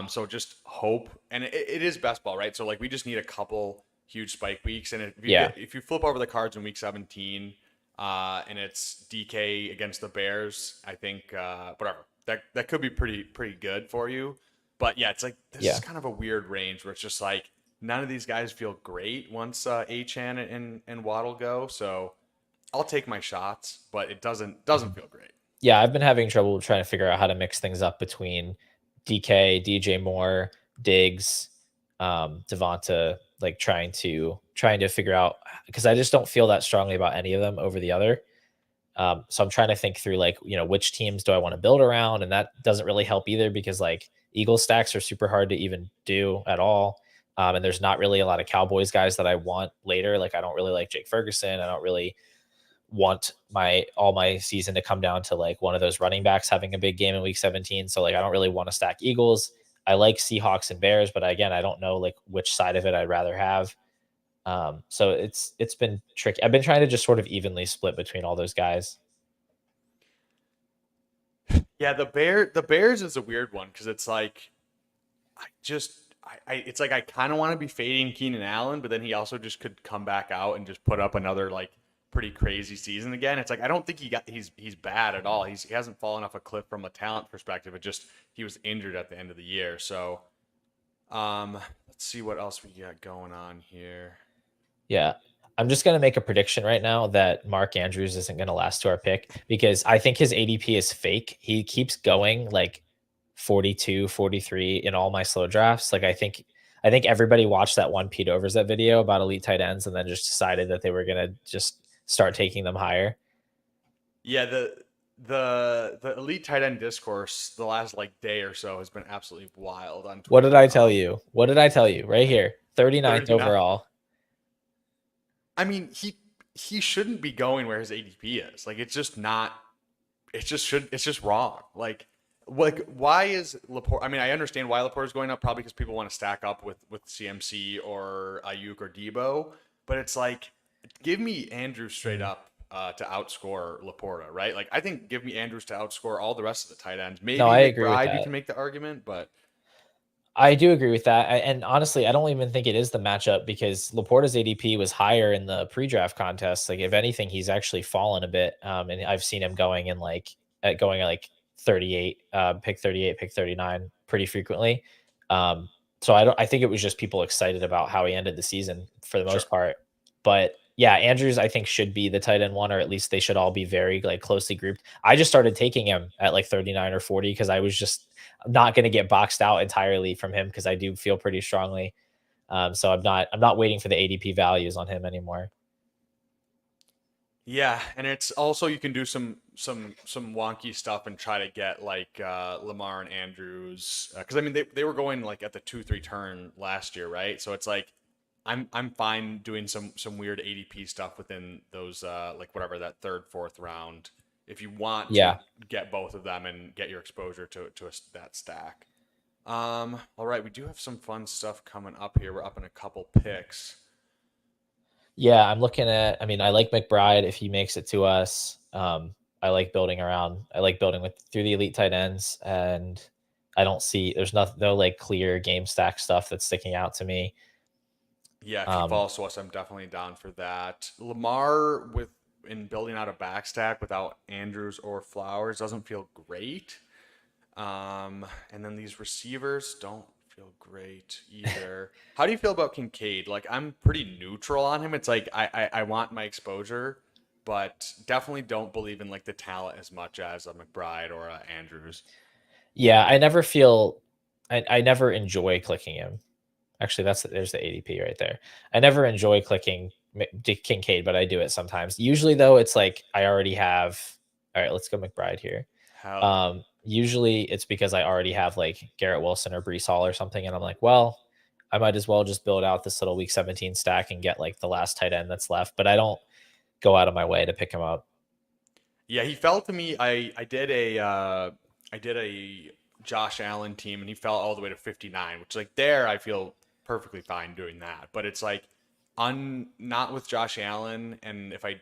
So just hope, and it is best ball, right? So like we just need a couple huge spike weeks, and Yeah. if you flip over the cards in week 17, and it's DK against the Bears, I think whatever that could be pretty good for you. But yeah, it's like this Yeah. is kind of a weird range where it's just like none of these guys feel great once Achan and Waddle go. So I'll take my shots, but it doesn't feel great. Yeah. I've been having trouble trying to figure out how to mix things up between DK, DJ Moore, Diggs, Devonta, like trying to figure out because I just don't feel that strongly about any of them over the other. So I'm trying to think through like, which teams do I want to build around? And that doesn't really help either because like Eagle stacks are super hard to even do at all. And there's not really a lot of Cowboys guys that I want later. Like I don't really like Jake Ferguson. I don't really want all my season to come down to like one of those running backs having a big game in week 17. So like I don't really want to stack Eagles. I like Seahawks and Bears, but again, I don't know like which side of it I'd rather have. So it's been tricky. I've been trying to just sort of evenly split between all those guys. Yeah, the Bears is a weird one because it's like I just it's like I kind of want to be fading Keenan Allen, but then he also just could come back out and just put up another like pretty crazy season again. It's like I don't think he's bad at all. He hasn't fallen off a cliff from a talent perspective. It just he was injured at the end of the year. So let's see what else we got going on here. Yeah. I'm just going to make a prediction right now that Mark Andrews isn't going to last to our pick because I think his ADP is fake. He keeps going like 42, 43 in all my slow drafts. Like I think everybody watched that one Pete Overzet video about elite tight ends and then just decided that they were going to just start taking them higher. Yeah, the elite tight end discourse the last like day or so has been absolutely wild on What Twitter. did I tell you? What did I tell you? Right here. 39th 39. overall. I mean, he shouldn't be going where his ADP is. Like it's just not. It's just wrong. Like why is Laporte? I mean, I understand why Laporte is going up, probably because people want to stack up with CMC or Ayuk or Debo. But it's like, give me Andrews straight up to outscore Laporta, right? Like I think give me Andrews to outscore all the rest of the tight ends. Maybe No, I agree with McBride, you that. can make the argument, but I do agree with that. And honestly, I don't even think it is the matchup because Laporta's ADP was higher in the pre-draft contest. Like, if anything, he's actually fallen a bit. And I've seen him going in going at like 38, pick 38, pick 39 pretty frequently. So I think it was just people excited about how he ended the season for the sure. most part. But yeah, Andrews, I think, should be the tight end one, or at least they should all be very like closely grouped. I just started taking him at like 39 or 40 because I was just not going to get boxed out entirely from him because I do feel pretty strongly. So I'm not waiting for the ADP values on him anymore. Yeah, and it's also you can do some wonky stuff and try to get like Lamar and Andrews because I mean they were going like at the 2-3 turn last year, right? So it's like I'm fine doing some weird ADP stuff within those like whatever that third fourth round if you want to Yeah. get both of them and get your exposure to that stack. All right, we do have some fun stuff coming up here. We're up in a couple picks. Yeah, I'm looking at. I mean, I like McBride if he makes it to us. I like building around. I like building with through the elite tight ends, and I don't see there's no like clear game stack stuff that's sticking out to me. Yeah, if he Um, falls to us, I'm definitely down for that. Lamar with in building out a backstack without Andrews or Flowers doesn't feel great. And then these receivers don't feel great either. How do you feel about Kincaid? Like I'm pretty neutral on him. It's like I want my exposure, but definitely don't believe in like the talent as much as a McBride or a Andrews. yeah, I never feel. I never enjoy clicking him. Actually, there's the ADP right there. I never enjoy clicking Kincaid, but I do it sometimes. Usually though, it's like I already have. All right, let's go McBride here. Hell yeah. Usually it's because I already have like Garrett Wilson or Brees Hall or something, and I'm like, well, I might as well just build out this little week 17 stack and get like the last tight end that's left. But I don't go out of my way to pick him up. Yeah, he fell to me. I did a Josh Allen team, and he fell all the way to 59, which like there I feel perfectly fine doing that. But it's like not with Josh Allen, and if I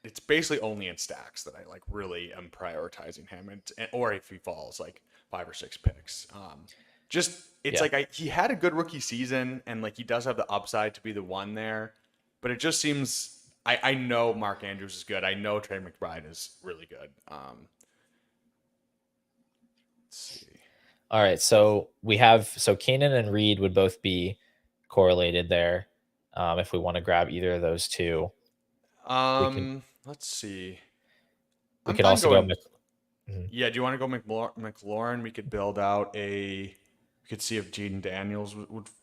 it's basically only in stacks that I like really am prioritizing him, or if he falls like 5 or 6 picks. Just it's Yeah. like he had a good rookie season, and like he does have the upside to be the one there, but it just seems I know Mark Andrews is good. I know Trey McBride is really good. Let's see. All right. So we have Keenan and Reed would both be correlated there. If we want to grab either of those two, we can Let's see. we I'm could fine also go. going. Mhm. Yeah, do you want to go McLaurin? We could build out a. We could see if Jaden Daniels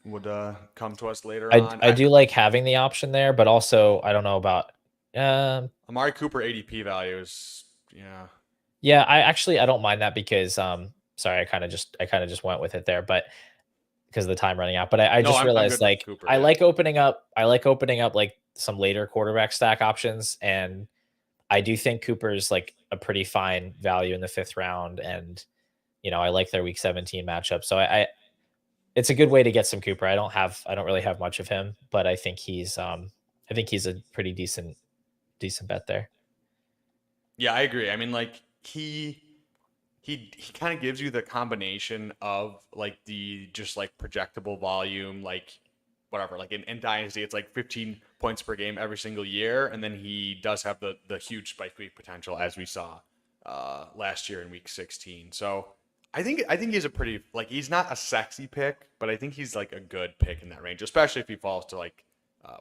would come to us later on. I do like having the option there, but also I don't know about. Amari Cooper ADP value is yeah. Yeah, I don't mind that because sorry, I kind of just went with it there, but because of the time running out. But I No, just I'm realized good with like Cooper. Yeah. I like opening up like some later quarterback stack options, and I do think Cooper's like a pretty fine value in the 5th round, and I like their week 17 matchup. So I it's a good way to get some Cooper. I don't really have much of him, but I think he's a pretty decent bet there. Yeah, I agree. I mean, like he kind of gives you the combination of like the just like projectable volume, like whatever. Like in Dynasty, it's like 15 points per game every single year, and then he does have the huge spike week potential as we saw last year in week 16. So I think he's a pretty like he's not a sexy pick, but I think he's like a good pick in that range, especially if he falls to like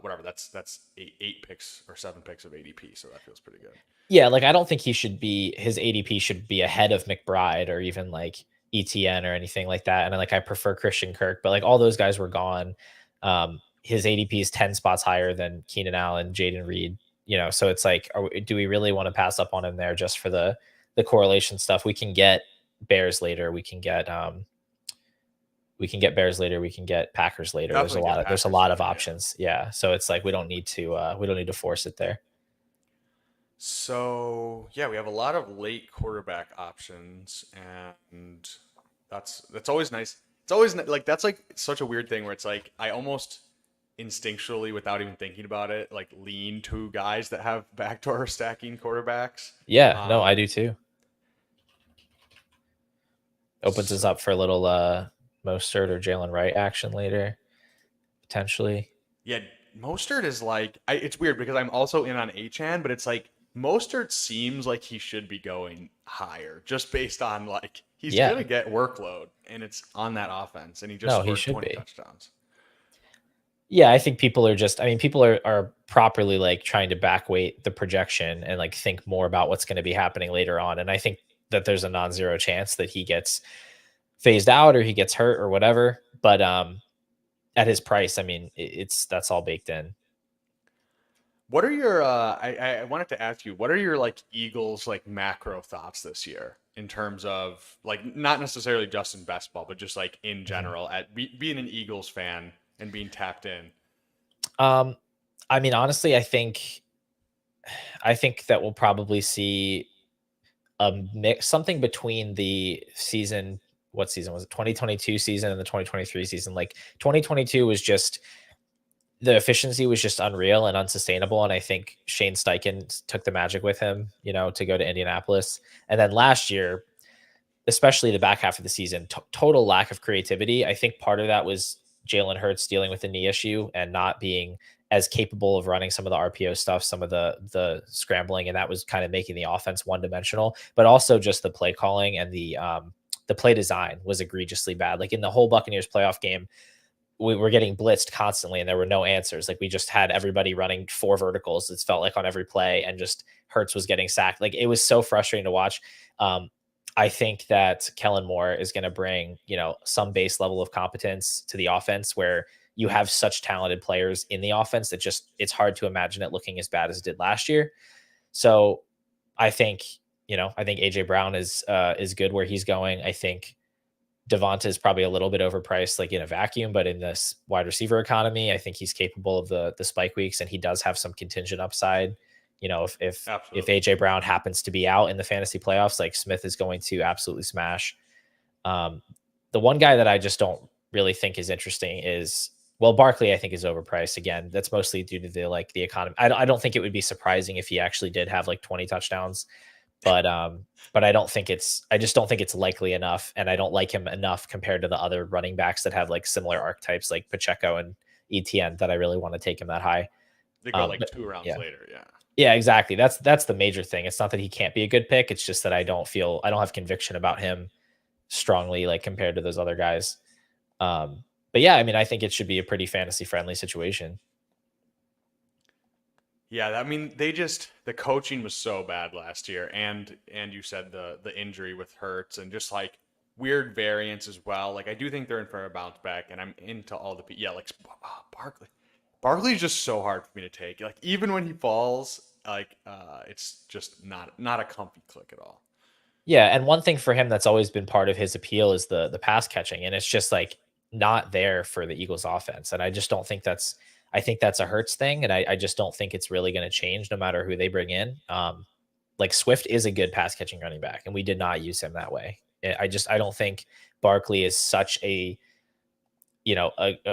whatever. That's 8 picks or 7 picks of ADP, so that feels pretty good. Yeah, like I don't think his ADP should be ahead of McBride or even like ETN or anything like that. And like I prefer Christian Kirk, but like all those guys were gone. His ADP is 10 spots higher than Keenan Allen, Jaden Reed. So it's like, do we really want to pass up on him there just for the correlation stuff? We can get Bears later. We can get Bears later. We can get Packers later. Definitely get There's a Packers lot of later, yeah. options. Yeah. So it's like we don't need to force it there. So yeah, we have a lot of late quarterback options, and that's always nice. It's always like that's like such a weird thing where it's like I almost instinctually, without even thinking about it, like lean to guys that have backdoor stacking quarterbacks. Yeah, no, I Um, do too. Opens us so up for a little Mostert or Jalen Wright action later, potentially. yeah, Mostert is like it's weird because I'm also in on Achan, but it's like Mostert seems like he should be going higher just based on like he's Yeah, gonna get workload and it's on that offense and he just no, he scored should 20 be. touchdowns. Yeah, I think people are properly like trying to backweight the projection and like think more about what's going to be happening later on. And I think that there's a non-zero chance that he gets phased out or he gets hurt or whatever. But at his price, I mean, that's all baked in. What are your I wanted to ask you, what are your like Eagles like macro thoughts this year in terms of like not necessarily just in best ball, but just like in Mhm. general at being an Eagles fan and being tapped in? Um, I mean, honestly, I think that we'll probably see a mix, something between the season. What season was it? 2022 season and the 2023 season. Like 2022 was just the efficiency was just unreal and unsustainable. And I think Shane Steichen took the magic with him, to go to Indianapolis. And then last year, especially the back half of the season, total lack of creativity. I think part of that was Jalen Hurts dealing with the knee issue and not being as capable of running some of the RPO stuff, some of the scrambling, and that was kind of making the offense one dimensional. But also just the play calling and the play design was egregiously bad. Like in the whole Buccaneers playoff game, we were getting blitzed constantly and there were no answers. Like we just had everybody running 4 verticals. It felt like on every play, and just Hurts was getting sacked. Like it was so frustrating to watch. I think that Kellen Moore is going to bring, some base level of competence to the offense where, you have such talented players in the offense that just it's hard to imagine it looking as bad as it did last year. So I think, I think AJ Brown is good where he's going. I think Devonta is probably a little bit overpriced, like in a vacuum, but in this wide receiver economy, I think he's capable of the spike weeks, and he does have some contingent upside. If Absolutely. AJ Brown happens to be out in the fantasy playoffs, like Smith is going to absolutely smash. Um, the one guy that I just don't really think is interesting is, well, Barkley. I think is overpriced again. That's mostly due to the economy. I don't think it would be surprising if he actually did have like 20 touchdowns, but I just don't think it's likely enough, and I don't like him enough compared to the other running backs that have like similar archetypes like Pacheco and ETN that I really want to take him that high. They go like But 2 rounds yeah, later. Yeah. yeah, exactly. That's the major thing. It's not that he can't be a good pick. It's just that I don't have conviction about him strongly like compared to those other guys. But yeah, I mean, I think it should be a pretty fantasy friendly situation. Yeah, I mean, the coaching was so bad last year, and you said the injury with Hurts and just like weird variants as well. Like I do think they're in for a bounce back, and I'm into all yeah, like Barkley. Barkley's just so hard for me to take. Like even when he falls, like it's just not a comfy click at all. Yeah, and one thing for him that's always been part of his appeal is the pass catching, and it's just like not there for the Eagles offense. And I just don't think I think that's a Hurts thing, and I just don't think it's really going to change no matter who they bring in. Like Swift is a good pass catching running back, and we did not use him that way. I don't think Barkley is such a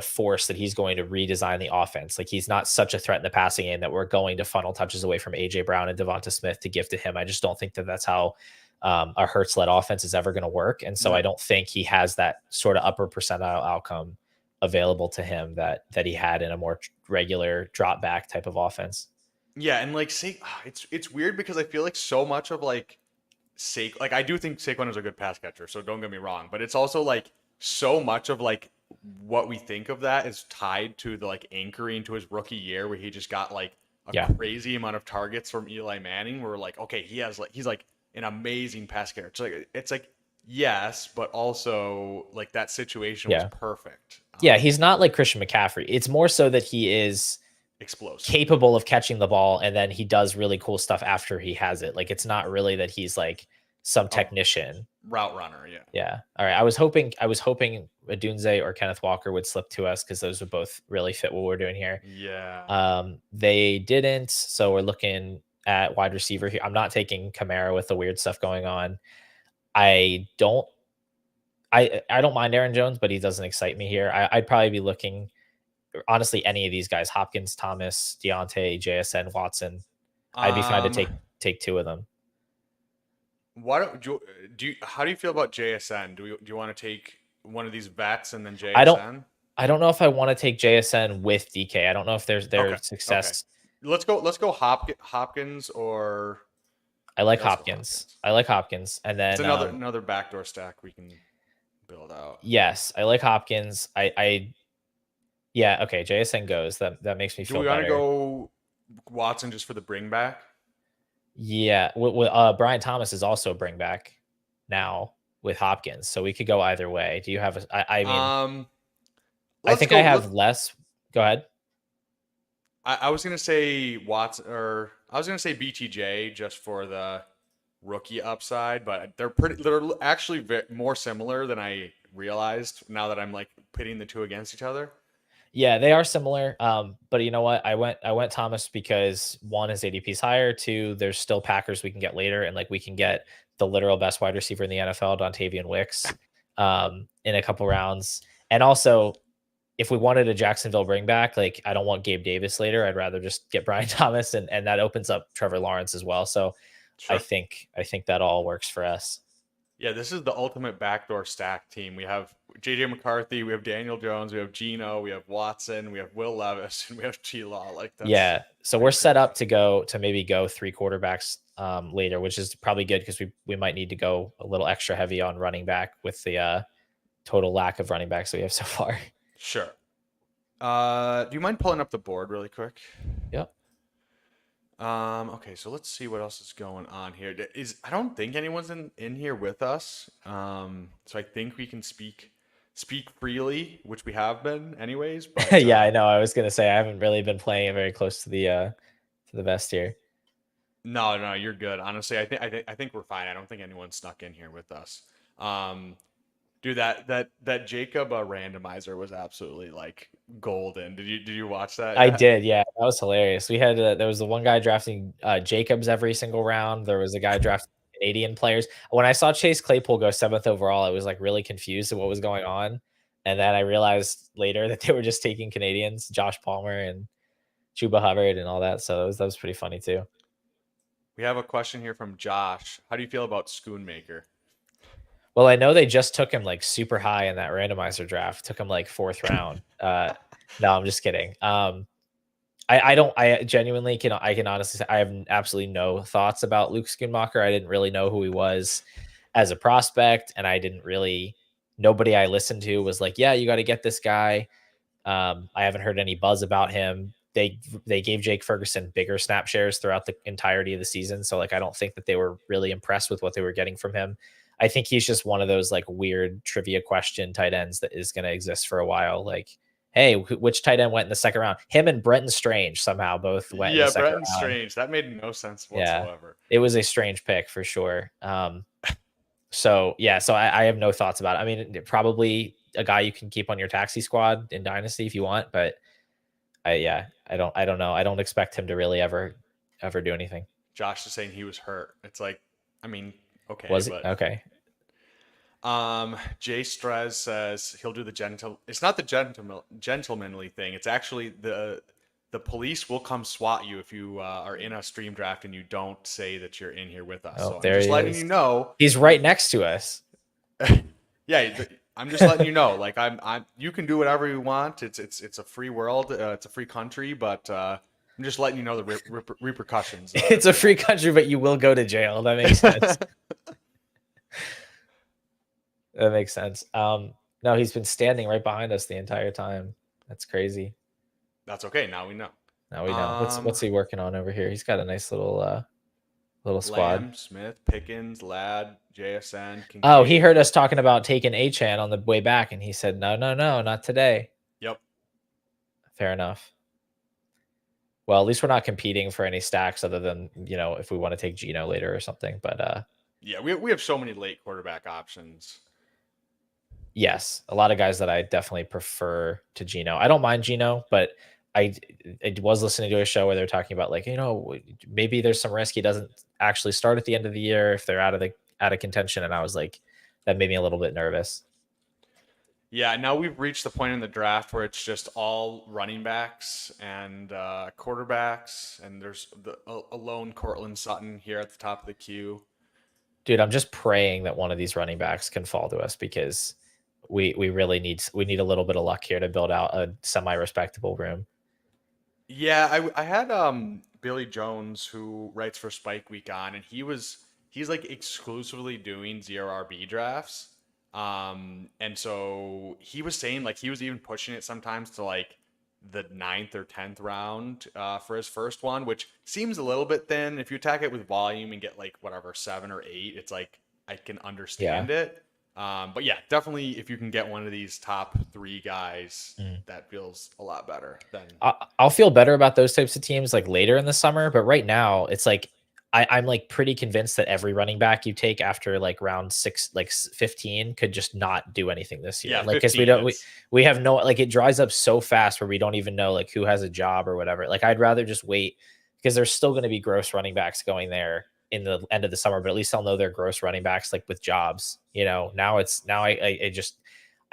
force that he's going to redesign the offense. Like he's not such a threat in the passing game that we're going to funnel touches away from AJ Brown and Devonta Smith to give to him. I just don't think that that's how a Hurts led offense is ever going to work. And so I No. don't think he has that sort of upper percentile outcome available to him that he had in a more regular drop back type of offense. Yeah, and like it's weird because I feel like so much of like like I do think Saquon is a good pass catcher, so don't get me wrong, but it's also like so much of like what we think of that is tied to the like anchoring to his rookie year where he just got like Yeah. a crazy amount of targets from Eli Manning where we're like, okay, he's like an amazing pass catcher. It's like yes, but also like that situation was Yeah. perfect. Yeah. He's not like Christian McCaffrey. It's more so that he is Explosive. capable of catching the ball and then he does really cool stuff after he has it. Like it's not really that he's like some A technician. route runner, yeah. Yeah. All right. I was hoping Adunze or Kenneth Walker would slip to us because those would both really fit what we're doing here. Yeah. They didn't, so we're looking at wide receiver here. I'm not taking Kamara with the weird stuff going on. I don't I don't mind Aaron Jones, but he doesn't excite me here. I'd probably be looking honestly any of these guys, Hopkins, Thomas, Deontay, JSN, Watson. I'd be fine to Um take two of them. Why don't how do you feel about JSN? Do you want to take one of these vets and then I don't JSN? I don't know if I want to take JSN with DK. I don't know if there's Okay. their Okay. success. Let's go Hopkins or I like yeah, let's go Hopkins. Hopkins. I like Hopkins. And It's then another backdoor stack we can build out. yes, I like Hopkins. I yeah, okay, JSN goes. That makes me Do feel we want to better. go Watson just for the bring back? Yeah, Brian Thomas is also a bring back now with Hopkins, so we could go either way. Do you have I mean, Um I let's think I go let have less. Go ahead. I was gonna say Watson or I was gonna say BTJ just for the rookie upside, but they're actually more similar than I realized now that I'm like pitting the two against each other. Yeah, they are similar. But you know what? I went Thomas because one is ADP is higher. Two, there's still Packers we can get later, and like we can get the literal best wide receiver in the NFL, Dontavian Wicks, in a couple rounds. And also, if we wanted a Jacksonville bring back, like I don't want Gabe Davis later. I'd rather just get Brian Thomas, and that opens up Trevor Lawrence as well. So I Sure. think that all works for us. Yeah, this is the ultimate backdoor stack team. We have JJ McCarthy, we have Daniel Jones, we have Geno, we have Watson, we have Will Levis, and we have T Law. Like that's Yeah. So we're pretty set up crazy. to maybe go three quarterbacks later, which is probably good because we might need to go a little extra heavy on running back with the total lack of running backs that we have so far. Sure. Do you mind pulling up the board really quick? Yep. Okay, so let's see what else is going on here. I don't think anyone's in here with us. So I think we can speak speak freely, which we have been anyways. But Yeah, I know. I was gonna say I haven't really been playing it very close to the vest here. no, no, you're good. Honestly, I think we're fine. I don't think anyone snuck in here with us. Um, Dude, that Jacob randomizer was absolutely like golden. Did you watch that I yet? did, yeah. That was hilarious. We had there was the one guy drafting Jacobs every single round. There was a guy drafting Canadian players. When I saw Chase Claypool go 7th overall, I was like really confused at what was going on. And then I realized later that they were just taking Canadians, Josh Palmer and Chuba Hubbard and all that. So that was pretty funny too. We have a question here from Josh. How do you feel about Schoonmaker? Well, I know they just took him like super high in that randomizer draft. Took him like 4th round. No, I'm just kidding. I don't I genuinely can honestly say I have absolutely no thoughts about Luke Skinmacher. I didn't really know who he was as a prospect, and I didn't really nobody I listened to was like, yeah, you got to get this guy. I haven't heard any buzz about him. They gave Jake Ferguson bigger snap shares throughout the entirety of the season, so like I don't think that they were really impressed with what they were getting from him. I think he's just one of those like weird trivia question tight ends that is going to exist for a while. Like, hey, which tight end went in the second round? Him and Brenton Strange somehow both went in the Yeah, second Bretton round. Strange. That made no sense Yeah, whatsoever. it was a strange pick for sure. So yeah, so I have no thoughts about it. I mean, probably a guy you can keep on your taxi squad in Dynasty if you want, but I don't know. I don't expect him to really ever do anything. Josh is saying he was hurt. It's like, I mean, okay, Was it but okay? Jay Strez says he'll do the gentle. It's not the gentlemanly thing. It's actually the police will come SWAT you if you are in a stream draft and you don't say that you're in here with us. Oh, So I'm there just he letting is. you know. He's right next to us. Yeah, I'm just letting you know. Like I'm. You can do whatever you want. It's a free world. It's a free country. But I'm just letting you know the repercussions. It's a free country, but you will go to jail. That makes sense. That makes sense. No, he's been standing right behind us the entire time. That's crazy. That's okay. Now we know. Now we know. Um, What's he working on over here? He's got a nice little squad. Lamb, Smith, Pickens, Ladd, JSN, Oh, he Kincaid. heard us talking about taking A-Chan on the way back, and he said, no, no, no, not today. Yep. Fair enough. Well, at least we're not competing for any stacks other than, if we want to take Gino later or something. But Yeah, we have so many late quarterback options. yes, a lot of guys that I definitely prefer to Gino. I don't mind Gino, but I was listening to a show where they're talking about like, maybe there's some risk he doesn't actually start at the end of the year if they're out of contention. And I was like, that made me a little bit nervous. Yeah, now we've reached the point in the draft where it's just all running backs and quarterbacks, and there's a lone Cortland Sutton here at the top of the queue. Dude, I'm just praying that one of these running backs can fall to us because we really need a little bit of luck here to build out a semi-respectable room. Yeah, I had Billy Jones who writes for Spike Week on, and he's like exclusively doing zero RB drafts. And so he was saying like he was even pushing it sometimes to like the ninth or 10th round for his first one, which seems a little bit thin. If you attack it with volume and get like whatever 7 or 8, it's like I can Yeah. understand it. But yeah, definitely if you can get one of these top 3 guys, Mm. that feels a lot better than. I'll feel better about those types of teams like later in the summer, but right now it's like I'm like pretty convinced that every running back you take after like round 6, like 15, could just not do anything this year. Yeah, Like, because 15. we have no, like, it dries up so fast where we don't even know like who has a job or whatever. Like, I'd rather just wait because there's still going to be gross running backs going there in the end of the summer, but at least I'll know they're gross running backs like with jobs. Now I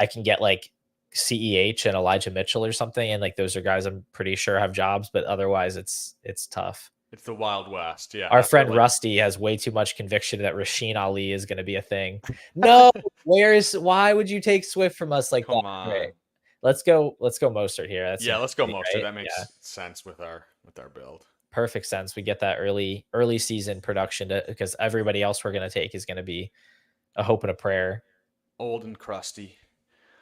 can get like CEH and Elijah Mitchell or something, and like those are guys I'm pretty sure have jobs, but otherwise it's tough. It's the Wild West. Yeah, Our after friend like Rusty has way too much conviction that Rasheen Ali is going to be a thing. No, why would you take Swift from us like that? come Right. on. Let's go Mostert here. That Yeah, seems let's go pretty Mostert. right. That Yeah, makes sense with our build. perfect sense. We get that early season production because everybody else we're going to take is going to be a hope and a prayer. Old and crusty.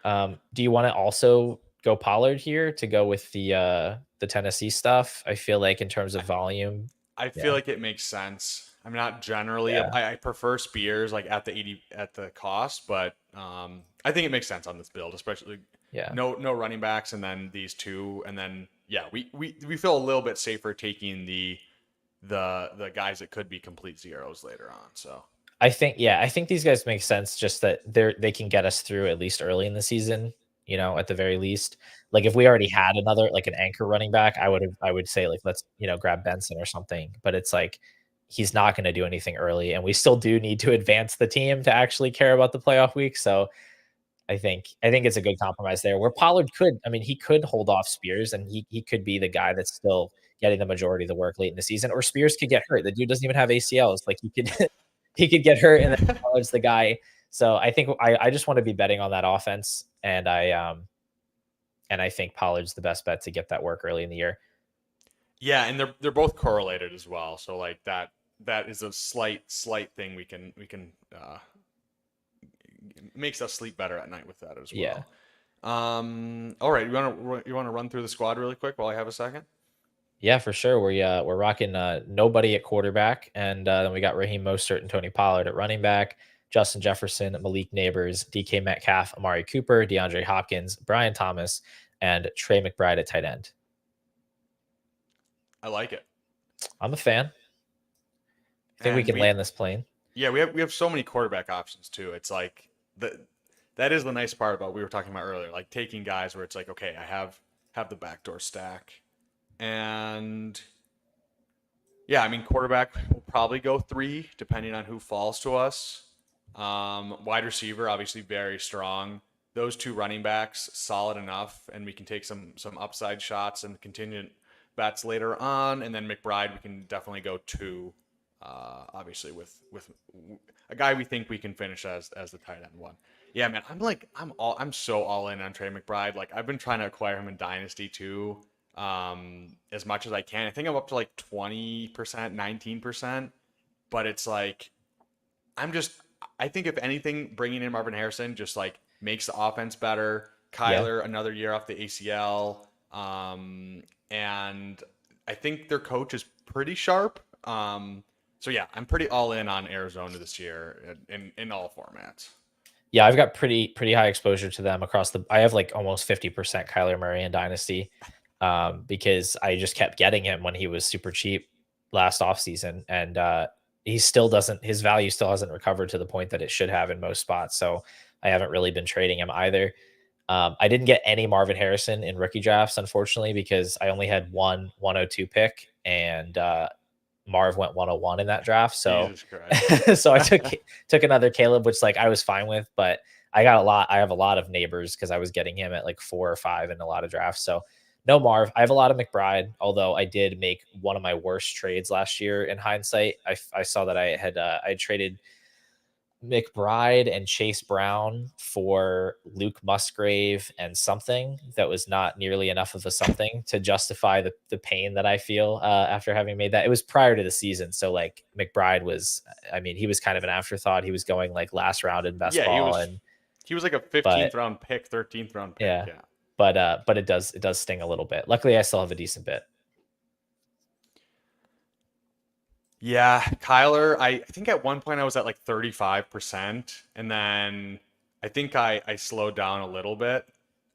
Do you want to also go Pollard here to go with the Tennessee stuff? I feel like in terms of volume, I feel yeah, like it makes sense. I'm not generally yeah. I prefer Spears like at the 80 at the cost, but I think it makes sense on this build, especially Yeah. no running backs and then these two, and then yeah, we feel a little bit safer taking the guys that could be complete zeros later on. So I think these guys make sense. Just that they can get us through at least early in the season. At the very least, like if we already had another like an anchor running back, I would say like let's grab Benson or something. But it's like he's not going to do anything early, and we still do need to advance the team to actually care about the playoff week. So I think it's a good compromise there. Where Pollard could, I mean, he could hold off Spears, and he could be the guy that's still getting the majority of the work late in the season. Or Spears could get hurt. The dude doesn't even have ACLs. Like he could he could get hurt, and then Pollard's the guy. So I think I just want to be betting on that offense, and I think Pollard's the best bet to get that work early in the year. yeah, and they're both correlated as well. So like that is a slight thing we can makes us sleep better at night with that as Yeah. well. All right, you wanna run through the squad really quick while I have a second? Yeah, for sure. We're rocking nobody at quarterback, and then we got Raheem Mostert and Tony Pollard at running back, Justin Jefferson, Malik Neighbors, DK Metcalf, Amari Cooper, DeAndre Hopkins, Brian Thomas, and Trey McBride at tight end. I like it. I'm a fan. I think we And can land this plane. yeah, we have so many quarterback options too. It's like that is the nice part about we were talking about earlier, like taking guys where it's like, okay, I have the backdoor stack. And yeah, I mean, quarterback will probably go three, depending on who falls to us. Wide receiver, obviously very strong. Those two running backs, solid enough, and we can take some upside shots and contingent bets later on. And then McBride, we can definitely go two, obviously with a guy we think we can finish as the tight end one. Yeah, man, I'm so all in on Trey McBride. Like I've been trying to acquire him in Dynasty too, as much as I can. I think I'm up to like 20%, 19%, but it's like I'm just I think if anything, bringing in Marvin Harrison just like makes the offense better. Yeah. Kyler another year off the ACL, and I think their coach is pretty sharp. So yeah, I'm pretty all in on Arizona this year in all formats. Yeah, I've got pretty high exposure to them across the. I have like almost 50% Kyler Murray in Dynasty, because I just kept getting him when he was super cheap last offseason, and he still doesn't. His value still hasn't recovered to the point that it should have in most spots. So I haven't really been trading him either. I didn't get any Marvin Harrison in rookie drafts, unfortunately, because I only had one 102 pick, and Marv went 101 in that draft. So Jesus Christ. so I took another Caleb, which like I was fine with, but I have a lot of neighbors because I was getting him at like 4 or 5 in a lot of drafts. So no Marv. I have a lot of McBride, although I did make one of my worst trades last year in hindsight. I saw that I traded McBride and Chase Brown for Luke Musgrave and something that was not nearly enough of a something to justify the pain that I feel after having made that. It was prior to the season. So like McBride was, I mean, he was kind of an afterthought. He was going like last round in best Yeah, ball. He was like a 15th But round pick, 13th round pick. yeah, Yeah. but it does sting a little bit. Luckily I still have a decent bit. Yeah, Kyler, I think at one point I was at like 35%, and then I think I slowed down a little bit.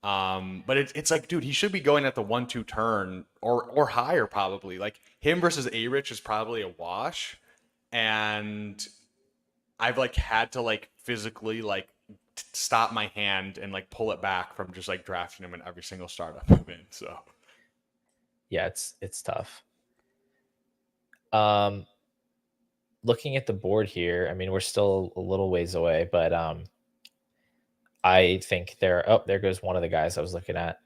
But it's like, dude, he should be going at the 1-2 turn or higher probably. Like him versus A-Rich is probably a wash. And I've like had to like physically like stop my hand and like pull it back from just like drafting him in every single startup I'm in. So Yeah, it's tough. Um, Looking at the board here, I mean, we're still a little ways away, but I think there goes one of the guys I was looking at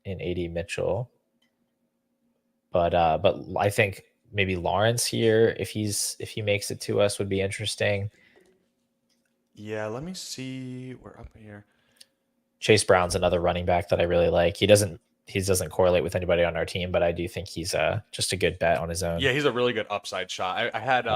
in AD Mitchell. But I think maybe Lawrence here, if he makes it to us, would be interesting. yeah, let me see. We're up here. Chase Brown's another running back that I really like. He doesn't correlate with anybody on our team, but I do think he's just a good bet on his own. Yeah, he's a really good upside shot. I had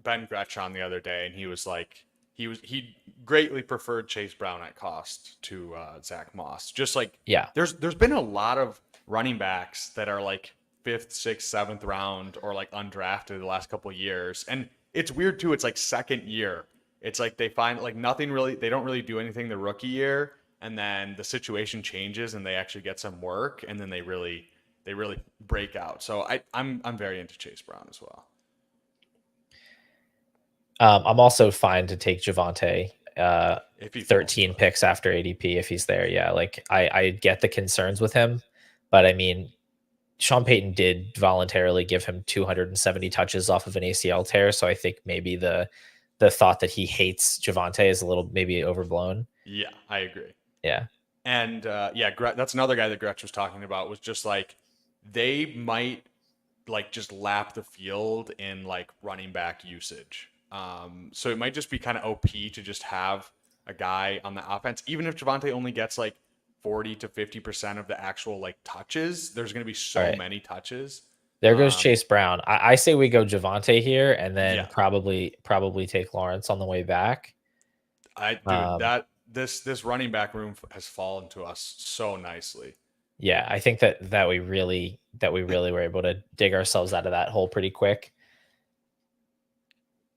Ben Gretsch on the other day, and he was like, he greatly preferred Chase Brown at cost to Zach Moss. Just like Yeah. there's been a lot of running backs that are like fifth, sixth, seventh round or like undrafted the last couple of years, and it's weird too. It's like second year. It's like they find like nothing really, they don't really do anything the rookie year, and then the situation changes and they actually get some work, and then they really break out. So I'm very into Chase Brown as well. I'm also fine to take Javante If he falls to 13 us. picks after ADP if he's there. Yeah, like I get the concerns with him, but I mean, Sean Payton did voluntarily give him 270 touches off of an ACL tear, so I think maybe the thought that he hates Javante is a little maybe overblown. Yeah, I agree. Yeah. And yeah, that's another guy that Gretch was talking about, was just like they might like just lap the field in like running back usage. So it might just be kind of OP to just have a guy on the offense, even if Javante only gets like 40 to 50% of the actual like touches. There's going to be All so right. many touches. There goes Um, Chase Brown. I say we go Javante here and then yeah, probably take Lawrence on the way back. dude, Um, that this running back room has fallen to us so nicely. yeah, I think that we really were able to dig ourselves out of that hole pretty quick.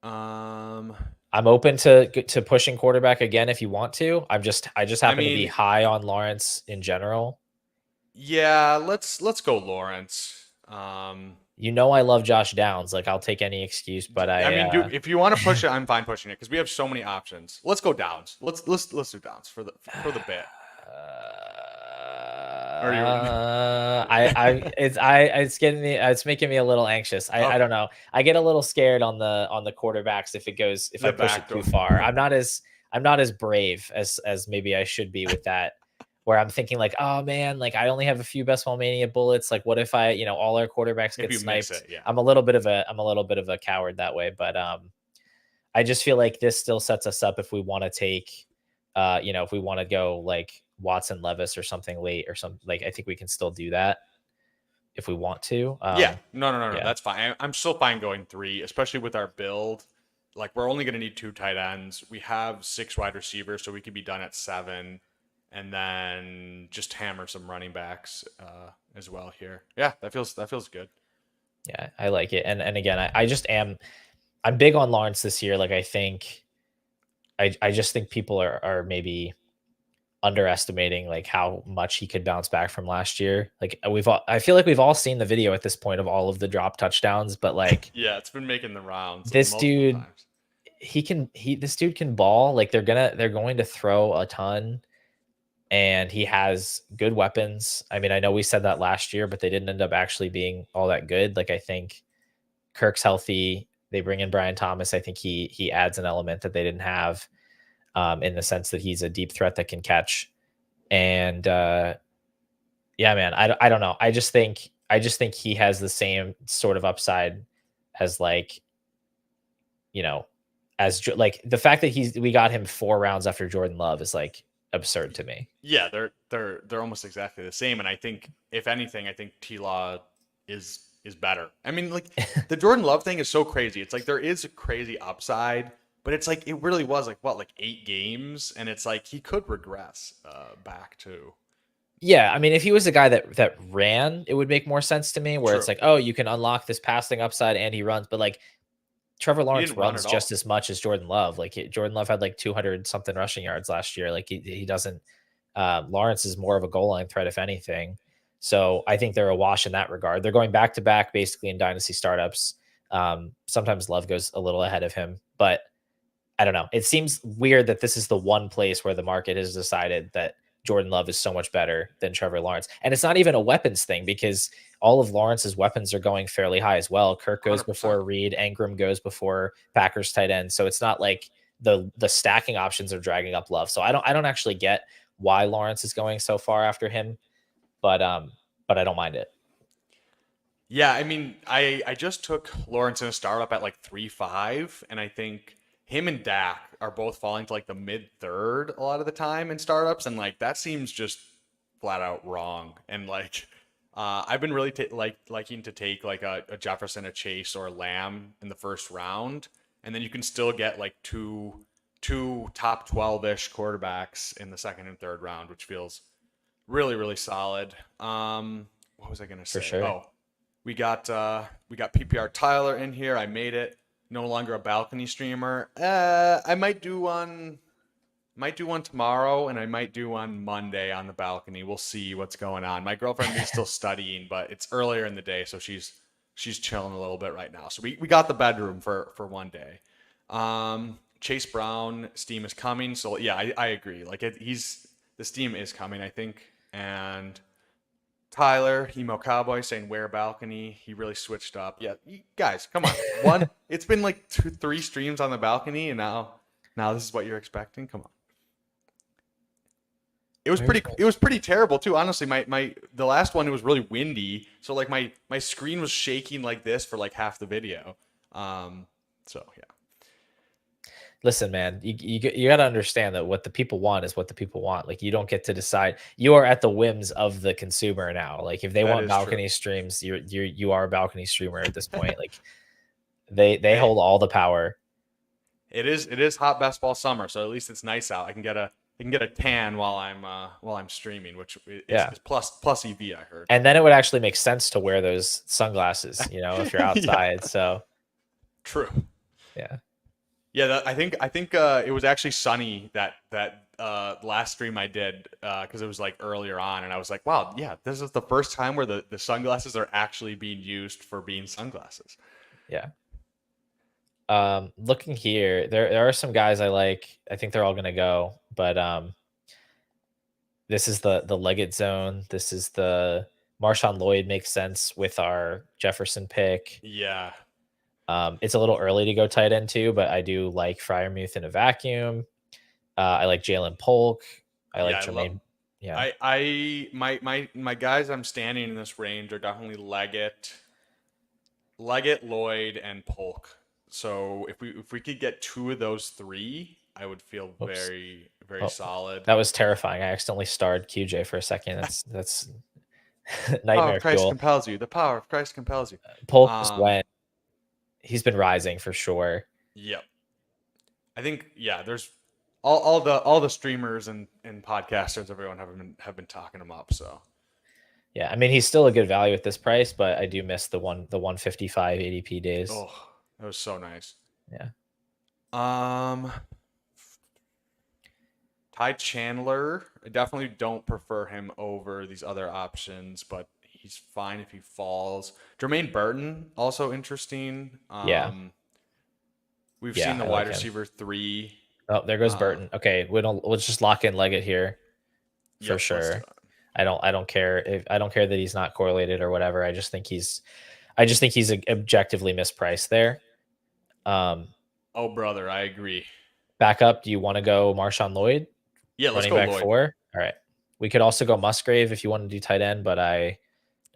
Um, I'm open to pushing quarterback again if you want to. I just I happen to be mean, high on Lawrence in general. yeah, let's go Lawrence. You know I love Josh Downs. Like I'll take any excuse, but I I mean, dude, if you want to push it, I'm fine pushing it because we have so many options. Let's go Downs. Let's do Downs for the bit. Or you it's getting me, it's making me a little anxious. I okay, don't know. I get a little scared on the quarterbacks if I the push it back too door. far. I'm not as brave as maybe I should be with that. Where I'm thinking like, oh man, like I only have a few best ball mania bullets. Like, what if all our quarterbacks If get you miss sniped? it, yeah. I'm a little bit of a coward that way, but I just feel like this still sets us up if we want to take, if we want to go like Watson Levis or something late or something. Like I think we can still do that if we want to. Yeah, no, Yeah, that's fine. I'm still fine going three, especially with our build. Like we're only going to need two tight ends. We have six wide receivers, so we could be done at seven, and then just hammer some running backs as well here. Yeah, that feels good. yeah, I like it. And again, I'm big on Lawrence this year. Like I think I just think people are maybe underestimating like how much he could bounce back from last year. Like I feel like we've all seen the video at this point of all of the drop touchdowns, but like Yeah, it's been making the rounds this multiple dude, times. this dude can ball. Like they're going to throw a ton and he has good weapons. I mean, I know we said that last year, but they didn't end up actually being all that good. Like I think Kirk's healthy. They bring in Brian Thomas. I think he adds an element that they didn't have in the sense that he's a deep threat that can catch. And yeah, man, I don't know. I just think he has the same sort of upside as like you know like the fact that we got him 4 rounds after Jordan Love is like absurd to me. Yeah, they're almost exactly the same, and I think if anything, I think T Law is better. I mean, like the Jordan Love thing is so crazy. It's like there is a crazy upside, but it's like it really was like what, like 8 games, and it's like he could regress back to Yeah, I mean, if he was a guy that ran, it would make more sense to me. Where it's true. like, oh, you can unlock this passing upside and he runs, but like Trevor He Lawrence didn't run runs at just all. as much as Jordan Love. Like Jordan Love had like 200 something rushing yards last year. Like he doesn't. Lawrence is more of a goal line threat, if anything. So I think they're a wash in that regard. They're going back to back basically in dynasty startups. Sometimes Love goes a little ahead of him, but I don't know. It seems weird that this is the one place where the market has decided that Jordan Love is so much better than Trevor Lawrence. And it's not even a weapons thing because all of Lawrence's weapons are going fairly high as well. Kirk goes 100%. before Reed, Ingram goes before Packers tight end. So it's not like the stacking options are dragging up Love. So I don't actually get why Lawrence is going so far after him, but I don't mind it. Yeah, I mean, I just took Lawrence in a startup at like 3.5, and I think him and Dak are both falling to like the mid third a lot of the time in startups, and like that seems just flat out wrong. And like, I've been really liking to take like a Jefferson, a Chase, or a Lamb in the first round, and then you can still get like two top 12-ish quarterbacks in the second and third round, which feels really solid. What was I gonna For say? sure. Oh, we got PPR Tyler in here. I made it. no longer a balcony streamer. I might do one. Might do one tomorrow, and I might do one Monday on the balcony. We'll see what's going on. My girlfriend is still studying, but it's earlier in the day, so she's chilling a little bit right now. So we got the bedroom for one day. Chase Brown steam is coming, so yeah, I agree. Like the steam is coming, I think. And Tyler Emo Cowboy saying where balcony. He really switched up. Yeah, guys, come on. It's been like 3 streams on the balcony, and now this is what you're expecting. Come on. It was pretty terrible too. Honestly, the last one, it was really windy, so like my screen was shaking like this for like half the video. So yeah. Listen, man, you got to understand that what the people want is what the people want. Like, you don't get to decide. You are at the whims of the consumer now. Like, if they want balcony streams, you are a balcony streamer at this point. Like, they hold all the power. It is hot best ball summer, so at least it's nice out. I can get a tan while I'm streaming, which is plus EV, I heard. And then it would actually make sense to wear those sunglasses, you know, if you're outside. Yeah. So true. Yeah. Yeah, I think it was actually sunny that last stream I did because it was like earlier on, and I was like, wow, yeah, this is the first time where the sunglasses are actually being used for being sunglasses. Yeah. Looking here, there are some guys I like. I think they're all gonna go, but this is the Leggett zone. This is the Marshawn Lloyd makes sense with our Jefferson pick. Yeah. It's a little early to go tight end too, but I do like Freiermuth in a vacuum. I like Jalen Polk. I like Jermaine. My guys I'm standing in this range are definitely Leggett, Lloyd, and Polk. So if we could get 2 of those 3, I would feel very solid. That was terrifying. I accidentally starred QJ for a second. That's nightmare power of Christ fuel. compels you. The power of Christ compels you. Polk just went. He's been rising for sure. Yep. I think there's all the streamers and podcasters, everyone have been talking him up. So yeah, I mean, he's still a good value at this price, but I do miss the 155 ADP days. Oh, that was so nice. Yeah. Ty Chandler, I definitely don't prefer him over these other options, but he's fine if he falls. Jermaine Burton, also interesting. We've seen the wide receiver 3. Oh, there goes Burton. Okay, let's just lock in Leggett here for sure. I don't care that he's not correlated or whatever. I just think he's objectively mispriced there. Oh brother, I agree. Back up, do you want to go Marshawn Lloyd? Yeah, let's go Lloyd. 4. All right. We could also go Musgrave if you want to do tight end, but I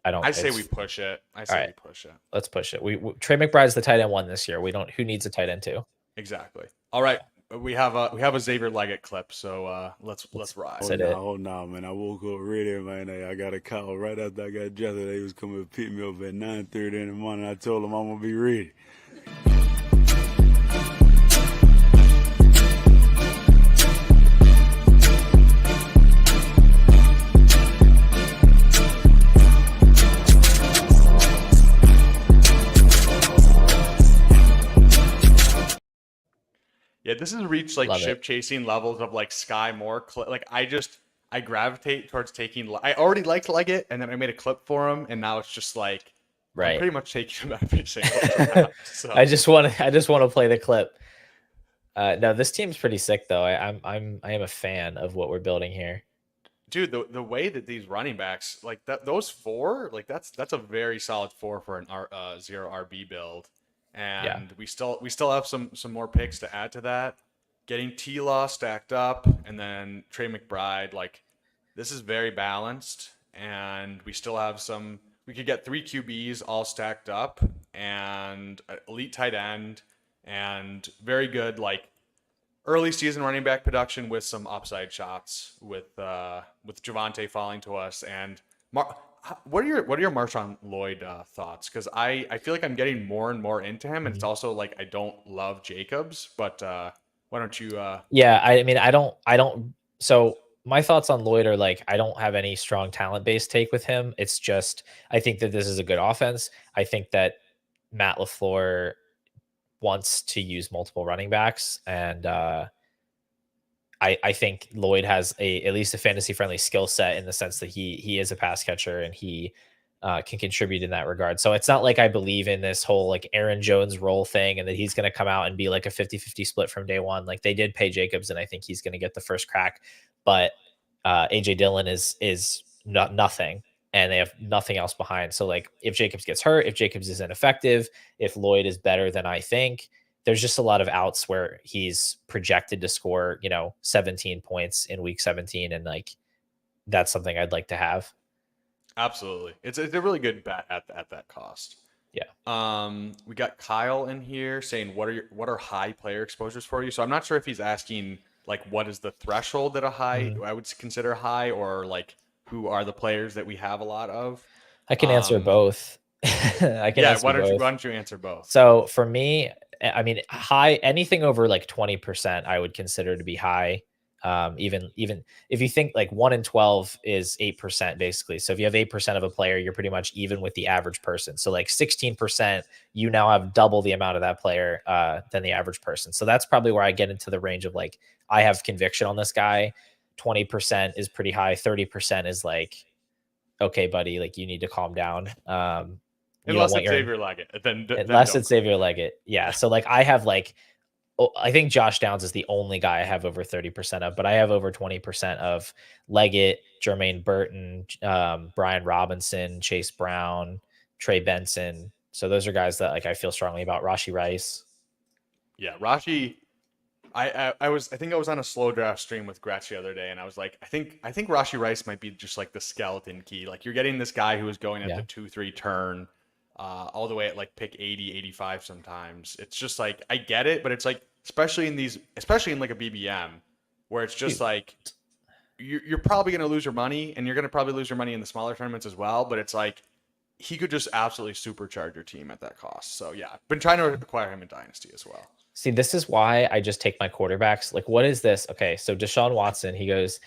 don't. I say we push it. We push it. Let's push it. Trey McBride's the tight end 1 this year. Who needs a tight end 2? Exactly. All right. We have a Xavier Leggett clip, so let's ride. Hold on, man. I woke up ready, man. I got a call right after I got dressed. They was coming to pick me up at 9:30 in the morning. I told them I'm gonna be ready. Yeah, this has reached like ship chasing levels of like Sky Moore. Like I gravitate towards taking. I already liked Leggett, and then I made a clip for him, and now it's just like I'm pretty much taking him every single time. So. I just want to play the clip. No, this team's pretty sick though. I am a fan of what we're building here. Dude, the way that these running backs like those 4, like that's a very solid 4 for an 0 RB build. And we still have some more picks to add to that. Getting T-Law stacked up, and then Trey McBride, like this is very balanced, and we still have some. We could get 3 QBs all stacked up, and an elite tight end, and very good like early season running back production with some upside shots with Javonte falling to us and. What are your Marshawn Lloyd thoughts? Because I feel like I'm getting more and more into him, and it's also like I don't love Jacobs, but why don't you? Yeah, I mean I don't. So my thoughts on Lloyd are like I don't have any strong talent based take with him. It's just I think that this is a good offense. I think that Matt LaFleur wants to use multiple running backs, and I think Lloyd has at least a fantasy friendly skill set in the sense that he is a pass catcher and he can contribute in that regard. So it's not like I believe in this whole like Aaron Jones role thing and that he's going to come out and be like a 50-50 split from day one. Like they did pay Jacobs and I think he's going to get the first crack, but AJ Dillon is not nothing and they have nothing else behind. So like if Jacobs gets hurt, if Jacobs is ineffective, if Lloyd is better than I think, there's just a lot of outs where he's projected to score, 17 points in week 17. And like, that's something I'd like to have. Absolutely. It's a really good bet at that cost. Yeah. We got Kyle in here saying, what are high player exposures for you? So I'm not sure if he's asking like, what is the threshold that I would consider high, or like, who are the players that we have a lot of? I can answer both. I can answer why both. don't you answer both? So for me, I mean, high, anything over like 20%, I would consider to be high. Even if you think like 1 in 12 is 8% basically. So if you have 8% of a player, you're pretty much even with the average person. So like 16%, you now have double the amount of that player than the average person. So that's probably where I get into the range of like, I have conviction on this guy. 20% is pretty high. 30% is like, okay, buddy, like you need to calm down. Unless it's Xavier Leggett, unless it's Xavier Leggett. Yeah. So like I have like, I think Josh Downs is the only guy I have over 30% of, but I have over 20% of Leggett, Jermaine Burton, Brian Robinson, Chase Brown, Trey Benson. So those are guys that like I feel strongly about. Rashee Rice. Yeah, Rashee. I think I was on a slow draft stream with Gretsch the other day, and I was like, I think Rashee Rice might be just like the skeleton key. Like you're getting this guy who is going at the 2-3 turn, all the way at like pick 80, 85 sometimes. It's just like I get it, but it's like especially in like a BBM where it's just like you're probably going to lose your money, and you're going to probably lose your money in the smaller tournaments as well. But it's like he could just absolutely supercharge your team at that cost. So yeah, I've been trying to acquire him in Dynasty as well. See, this is why I just take my quarterbacks. Like, what is this? Okay, so Deshaun Watson, he goes,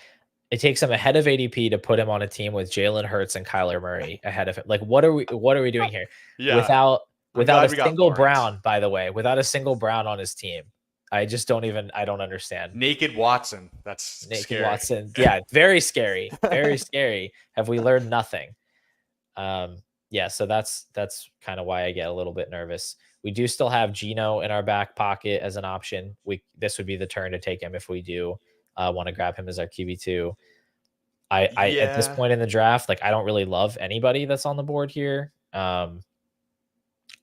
it takes him ahead of ADP to put him on a team with Jalen Hurts and Kyler Murray ahead of him. Like, what are we doing here? Yeah. Without a single Brown, by the way, without a single Brown on his team. I just don't understand. Naked Watson. That's naked scary. Watson. Yeah, very scary. Very scary. Have we learned nothing? Yeah, so that's kind of why I get a little bit nervous. We do still have Geno in our back pocket as an option. This would be the turn to take him if we do want to grab him as our QB2. I at this point in the draft, like I don't really love anybody that's on the board here. I'm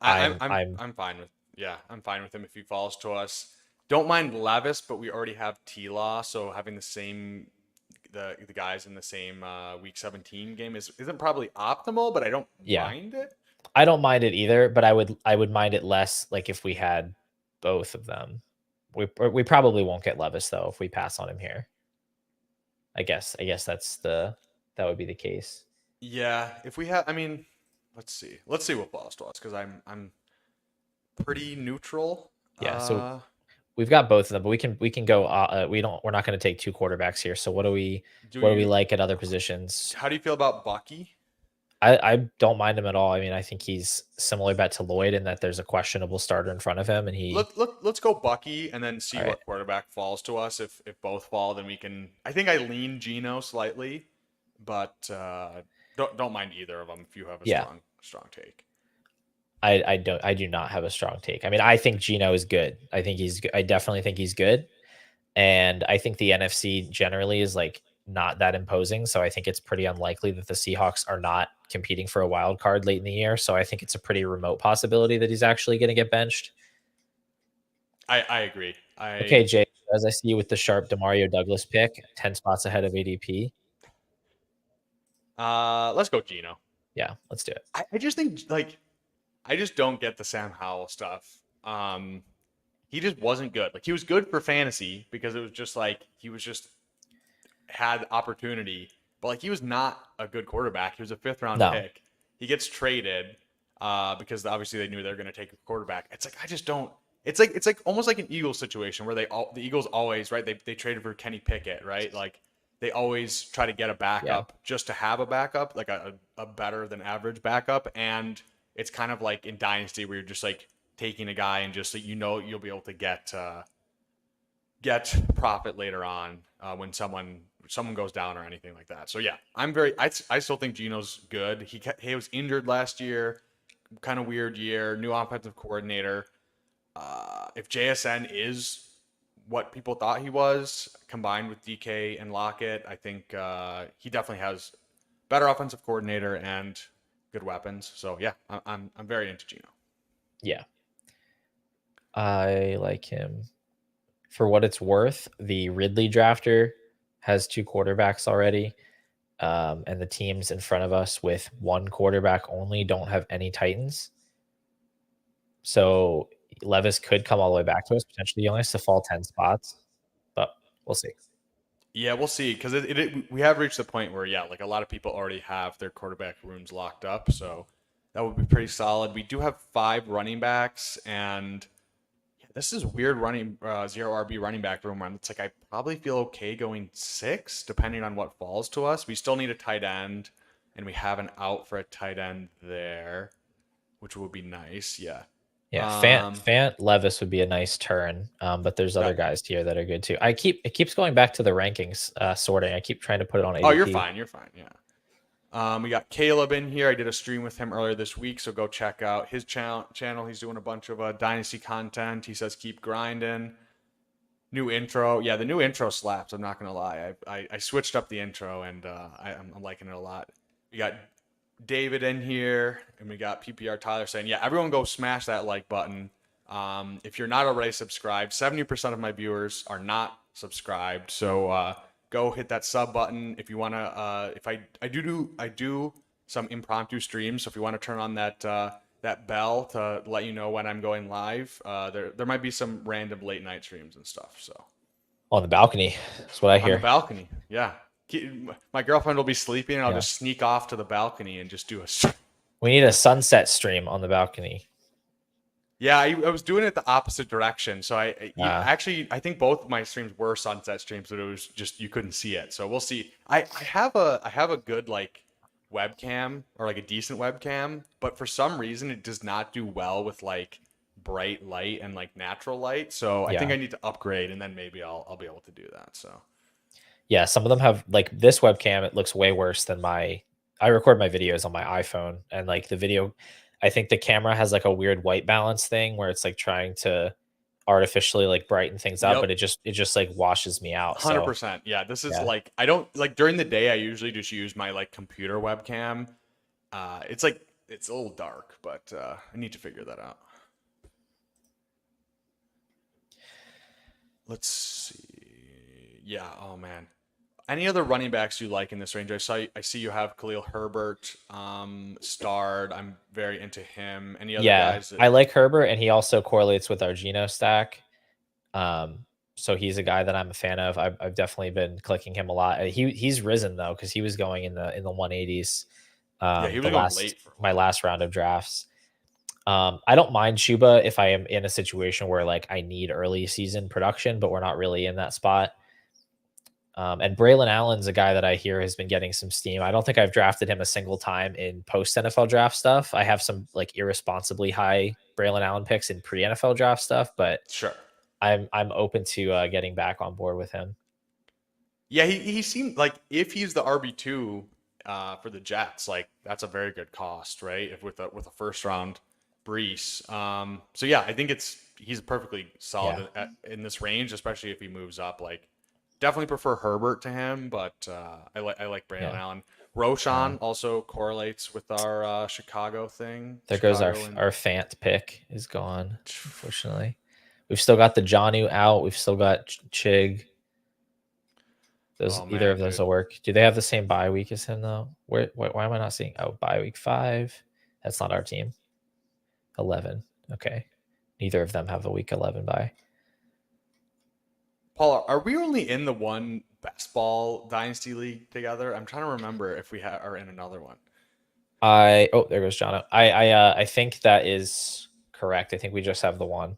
fine with I'm fine with him if he falls to us. Don't mind Levis, but we already have T-Law, so having the guys in the same week 17 game isn't probably optimal, but I don't mind it. I don't mind it either, but I would mind it less like if we had both of them. We probably won't get Levis though if we pass on him here. I guess that would be the case. Yeah, if we have, I mean, let's see what falls to us because I'm pretty neutral. Yeah, so we've got both of them, but we can go. We're not going to take two quarterbacks here. So what do we like at other positions? How do you feel about Bucky? I don't mind him at all. I mean, I think he's similar bet to Lloyd in that there's a questionable starter in front of him, and let's go Bucky and then see what quarterback falls to us. If both fall, then we can. I think I lean Geno slightly, but don't mind either of them if you have a strong take. I do not have a strong take. I mean, I think Geno is good. I definitely think he's good, and I think the NFC generally is like not that imposing. So I think it's pretty unlikely that the Seahawks are not competing for a wild card late in the year. So I think it's a pretty remote possibility that he's actually going to get benched. I agree. Okay, Jay, as I see you with the sharp DeMario Douglas pick, 10 spots ahead of ADP. Let's go Geno. Yeah, let's do it. I just think I just don't get the Sam Howell stuff. He just wasn't good. Like he was good for fantasy because it was just like he was just had opportunity, but like he was not a good quarterback. He was a 5th round pick. He gets traded because obviously they knew they were going to take a quarterback. It's like I just don't. It's like almost like an Eagles situation where the Eagles always they traded for Kenny Pickett, right? Like they always try to get a backup just to have a backup, like a better than average backup. And it's kind of like in Dynasty where you're just like taking a guy and just you'll be able to get profit later on when someone goes down or anything like that. So yeah, I still think Gino's good. He was injured last year, kind of weird year, new offensive coordinator. If JSN is what people thought he was, combined with DK and Lockett, I think he definitely has better offensive coordinator and good weapons. So yeah, I'm very into Gino. Yeah, I like him. For what it's worth, the Ridley drafter has 2 quarterbacks already. And the teams in front of us with 1 quarterback only don't have any Titans. So Levis could come all the way back to us. Potentially, he only has to fall 10 spots, but we'll see. Yeah, we'll see, because we have reached the point where like a lot of people already have their quarterback rooms locked up, so that would be pretty solid. We do have 5 running backs, and this is weird running 0 RB running back room run. It's like I probably feel okay going 6, depending on what falls to us. We still need a tight end, and we have an out for a tight end there, which would be nice. Yeah. Yeah, Fant Levis would be a nice turn, but there's other guys here that are good too. It keeps going back to the rankings sorting. I keep trying to put it on ADP. Oh, you're fine. You're fine. Yeah. We got Caleb in here. I did a stream with him earlier this week, so go check out his channel. He's doing a bunch of Dynasty content. He says keep grinding. New intro. Yeah, the new intro slaps. I'm not gonna lie. I switched up the intro, and I'm liking it a lot. We got David in here, and we got PPR Tyler saying, yeah, everyone go smash that like button. If you're not already subscribed, 70% of my viewers are not subscribed, so go hit that sub button if you want to. If I do some impromptu streams, so if you want to turn on that bell to let you know when I'm going live, there might be some random late night streams and stuff. So on the balcony, that's what I hear. On the balcony, yeah. My girlfriend will be sleeping, and I'll just sneak off to the balcony and just do a. We need a sunset stream on the balcony. Yeah, I was doing it the opposite direction. So I think both of my streams were sunset streams, but it was just you couldn't see it. So we'll see. I have a good like webcam, or like a decent webcam, but for some reason it does not do well with like bright light and like natural light. So I think I need to upgrade, and then maybe I'll be able to do that. So. Yeah, some of them have like this webcam. It looks way worse than I record my videos on my iPhone, and like the video, I think the camera has like a weird white balance thing where it's like trying to artificially like brighten things up, but it just like washes me out. 100%. Yeah, this is like, I don't like during the day. I usually just use my like computer webcam. It's a little dark, but I need to figure that out. Let's see. Yeah. Oh man. Any other running backs you like in this range? I see you have Khalil Herbert starred. I'm very into him. Any other guys? I like Herbert, and he also correlates with our Geno stack. So he's a guy that I'm a fan of. I've definitely been clicking him a lot. He's risen though, because he was going in the 180s. He was going late for my last round of drafts. I don't mind Chuba if I am in a situation where like I need early season production, but we're not really in that spot. And Braylon Allen's a guy that I hear has been getting some steam. I don't think I've drafted him a single time in post NFL draft stuff. I have some like irresponsibly high Braylon Allen picks in pre NFL draft stuff, but sure, I'm open to getting back on board with him. Yeah, he seemed like if he's the RB2 for the Jets, like that's a very good cost, right? If with a first round Brees. So yeah, I think he's perfectly solid in this range, especially if he moves up. Like, definitely prefer Herbert to him, but I like Brandon Allen. Roshan also correlates with our Chicago thing. There goes our Fant pick is gone, unfortunately. We've still got the Jonnu out. We've still got Chig. Either of those will work. Do they have the same bye week as him though? Why am I not seeing? Oh, bye week 5. That's not our team. 11. Okay. Neither of them have a week 11 bye. Paul, are we only in the one best ball dynasty league together? I'm trying to remember if we are in another one. There goes John. I think that is correct. I think we just have the one.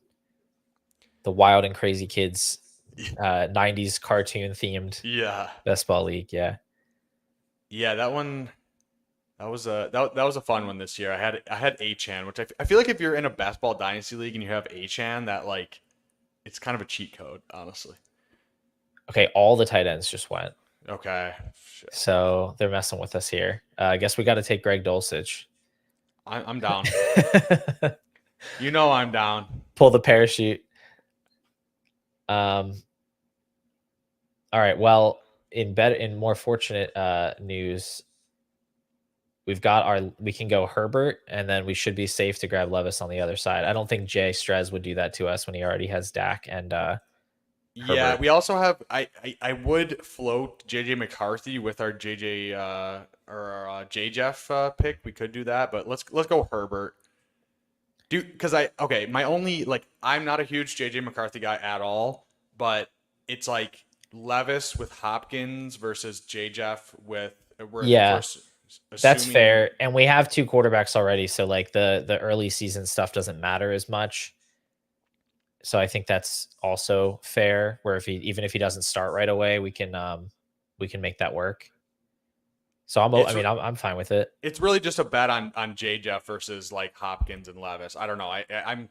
The Wild and Crazy Kids 90s cartoon themed best ball league. Yeah, that one That was a fun one this year. I had Achan, which I feel like if you're in a basketball dynasty league and you have Achan, that like it's kind of a cheat code, honestly. Okay, all the tight ends just went. Okay. Shit. So they're messing with us here. I guess we got to take Greg Dulcich. I'm down. You know I'm down. Pull the parachute. All right. Well, in more fortunate news, we can go Herbert, and then we should be safe to grab Levis on the other side. I don't think Jay Strez would do that to us when he already has Dak and Yeah, Herbert. we also have I would float JJ McCarthy with our JJ or our J Jeff pick. We could do that, but let's go Herbert. Because my only like I'm not a huge JJ McCarthy guy at all, but it's like Levis with Hopkins versus J Jeff with Yeah. That's assuming, fair. And we have 2 quarterbacks already, so like the early season stuff doesn't matter as much. So I think that's also fair, where even if he doesn't start right away, we can make that work. So I'm fine with it. It's really just a bet on J Jeff versus like Hopkins and Levis. I don't know. I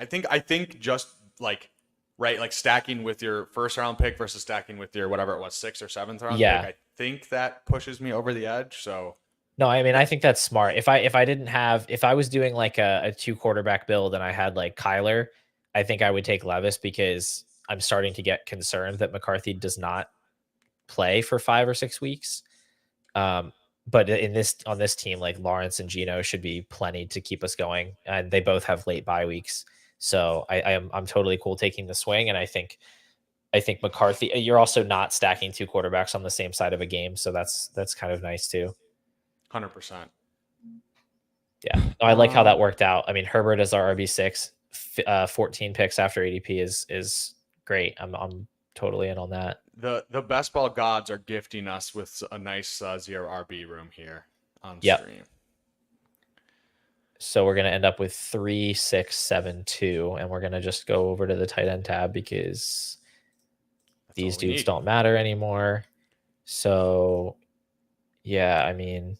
think just like right, like stacking with your first round pick versus stacking with your whatever it was, 6th or 7th round pick. I think that pushes me over the edge. So no, I mean I think that's smart. If I was doing like a 2 quarterback build and I had like Kyler, I think I would take Levis because I'm starting to get concerned that McCarthy does not play for 5 or 6 weeks. But on this team, like Lawrence and Gino should be plenty to keep us going, and they both have late bye weeks. So I'm totally cool taking the swing, and I think McCarthy. You're also not stacking 2 quarterbacks on the same side of a game, so that's kind of nice too. 100%. Yeah, I like how that worked out. I mean, Herbert as our RB6, 14 picks after ADP is great. I'm totally in on that. The best ball gods are gifting us with a nice 0 RB room here on stream. So we're gonna end up with 3, 6, 7, 2, and we're gonna just go over to the tight end tab because these dudes don't matter anymore. So yeah, I mean,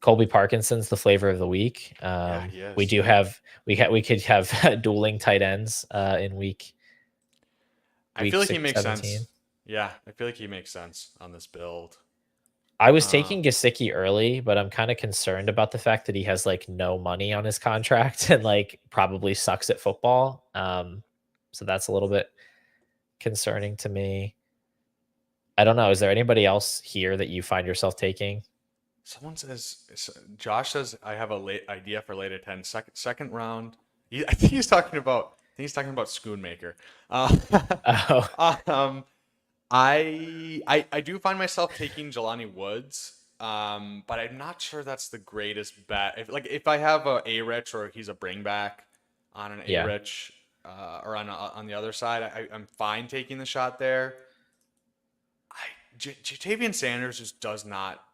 Colby Parkinson's the flavor of the week. We could have dueling tight ends in week. I feel like he makes 17. Sense. Yeah, I feel like he makes sense on this build. I was taking Gesicki early, but I'm kind of concerned about the fact that he has like no money on his contract and like probably sucks at football. So that's a little bit concerning to me. I don't know. Is there anybody else here that you find yourself taking? Someone says, Josh says, I have a late idea for later 10, second round. I think he's talking about Schoonmaker. I do find myself taking Jelani Woods, but I'm not sure that's the greatest bet. If I have a Rich or he's a bring back on an A Rich or on the other side, I'm fine taking the shot there. Jatavian Sanders just does not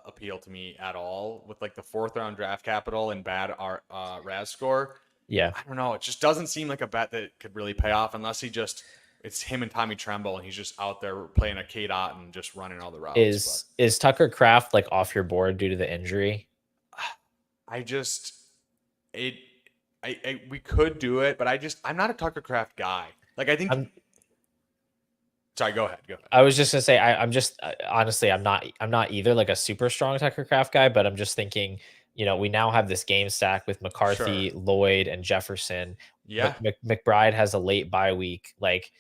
appeal to me at all with like the 4th round draft capital and bad RAS score. Yeah, I don't know. It just doesn't seem like a bet that could really pay off unless it's him and Tommy Tremble and he's just out there playing a K-Dot and just running all the routes. Is Tucker Kraft like off your board due to the injury? We could do it, but I'm not a Tucker Kraft guy. Like I think. Sorry, go ahead. I was just gonna say I'm just honestly I'm not either like a super strong Tucker Kraft guy, but I'm just thinking, we now have this game stack with McCarthy, Lloyd, and Jefferson. Yeah, McBride has a late bye week. Like,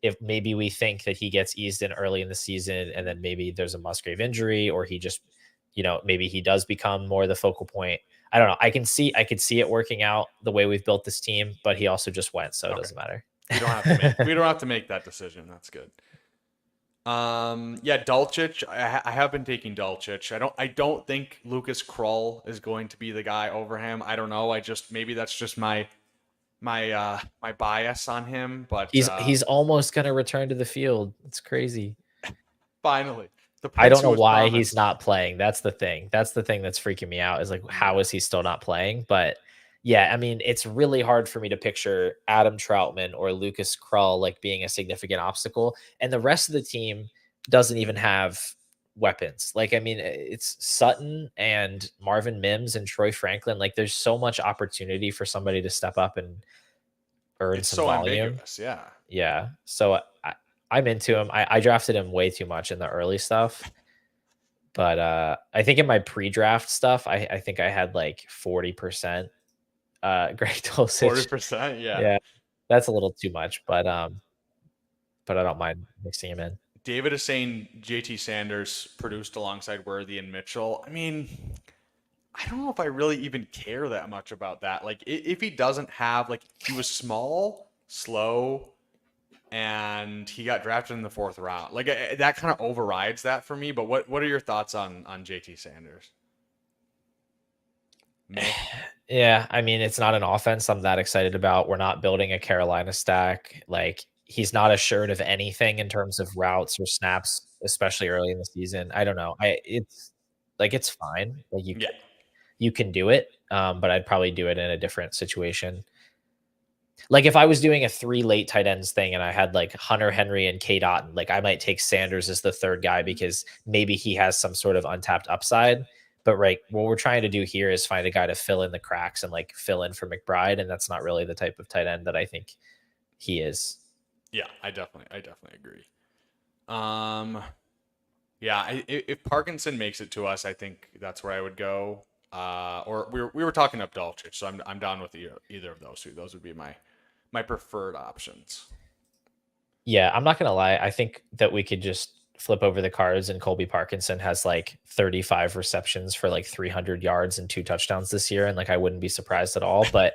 if maybe we think that he gets eased in early in the season, and then maybe there's a Musgrave injury, or he just, maybe he does become more the focal point. I don't know. I could see it working out the way we've built this team, but he also just went, so it doesn't matter. We don't have to make that decision. That's good. Dulcich. I have been taking Dulcich. I don't think Lucas Krull is going to be the guy over him. I don't know. Maybe that's just my bias on him. But he's almost gonna return to the field. It's crazy. Finally. I don't know why he's not playing. That's the thing. That's the thing that's freaking me out. Is like, how is he still not playing? But yeah, I mean, it's really hard for me to picture Adam Troutman or Lucas Krull like being a significant obstacle, and the rest of the team doesn't even have weapons. Like, I mean, it's Sutton and Marvin Mims and Troy Franklin. Like, there's so much opportunity for somebody to step up and earn It's some so volume. ambiguous. Yeah. Yeah. So I'm into him. I drafted him way too much in the early stuff. But I think in my pre-draft stuff, I think I had like 40% Greg Dulcich. 40%. Yeah. Yeah. That's a little too much, but I don't mind mixing him in. David is saying JT Sanders produced alongside Worthy and Mitchell. I mean, I don't know if I really even care that much about that. Like, if he doesn't have, like, he was small, slow, and he got drafted in the 4th round. Like, that kind of overrides that for me. But what are your thoughts on JT Sanders? Meh. Yeah, I mean, it's not an offense I'm that excited about. We're not building a Carolina stack. Like, he's not assured of anything in terms of routes or snaps, especially early in the season. I don't know. It's like, it's fine. Like, Yeah. you can do it, but I'd probably do it in a different situation. Like, if I was doing a 3 late tight ends thing and I had like Hunter Henry and K Dot, like, I might take Sanders as the 3rd guy because maybe he has some sort of untapped upside. But right, what we're trying to do here is find a guy to fill in the cracks and like fill in for McBride, and that's not really the type of tight end that I think he is. Yeah, I definitely agree. Yeah, if Parkinson makes it to us, I think that's where I would go. Or we were talking up Dolchich, so I'm down with either of those two. Those would be my preferred options. Yeah, I'm not gonna lie. I think that we could just flip over the cards and Colby Parkinson has like 35 receptions for like 300 yards and 2 touchdowns this year, and like I wouldn't be surprised at all. But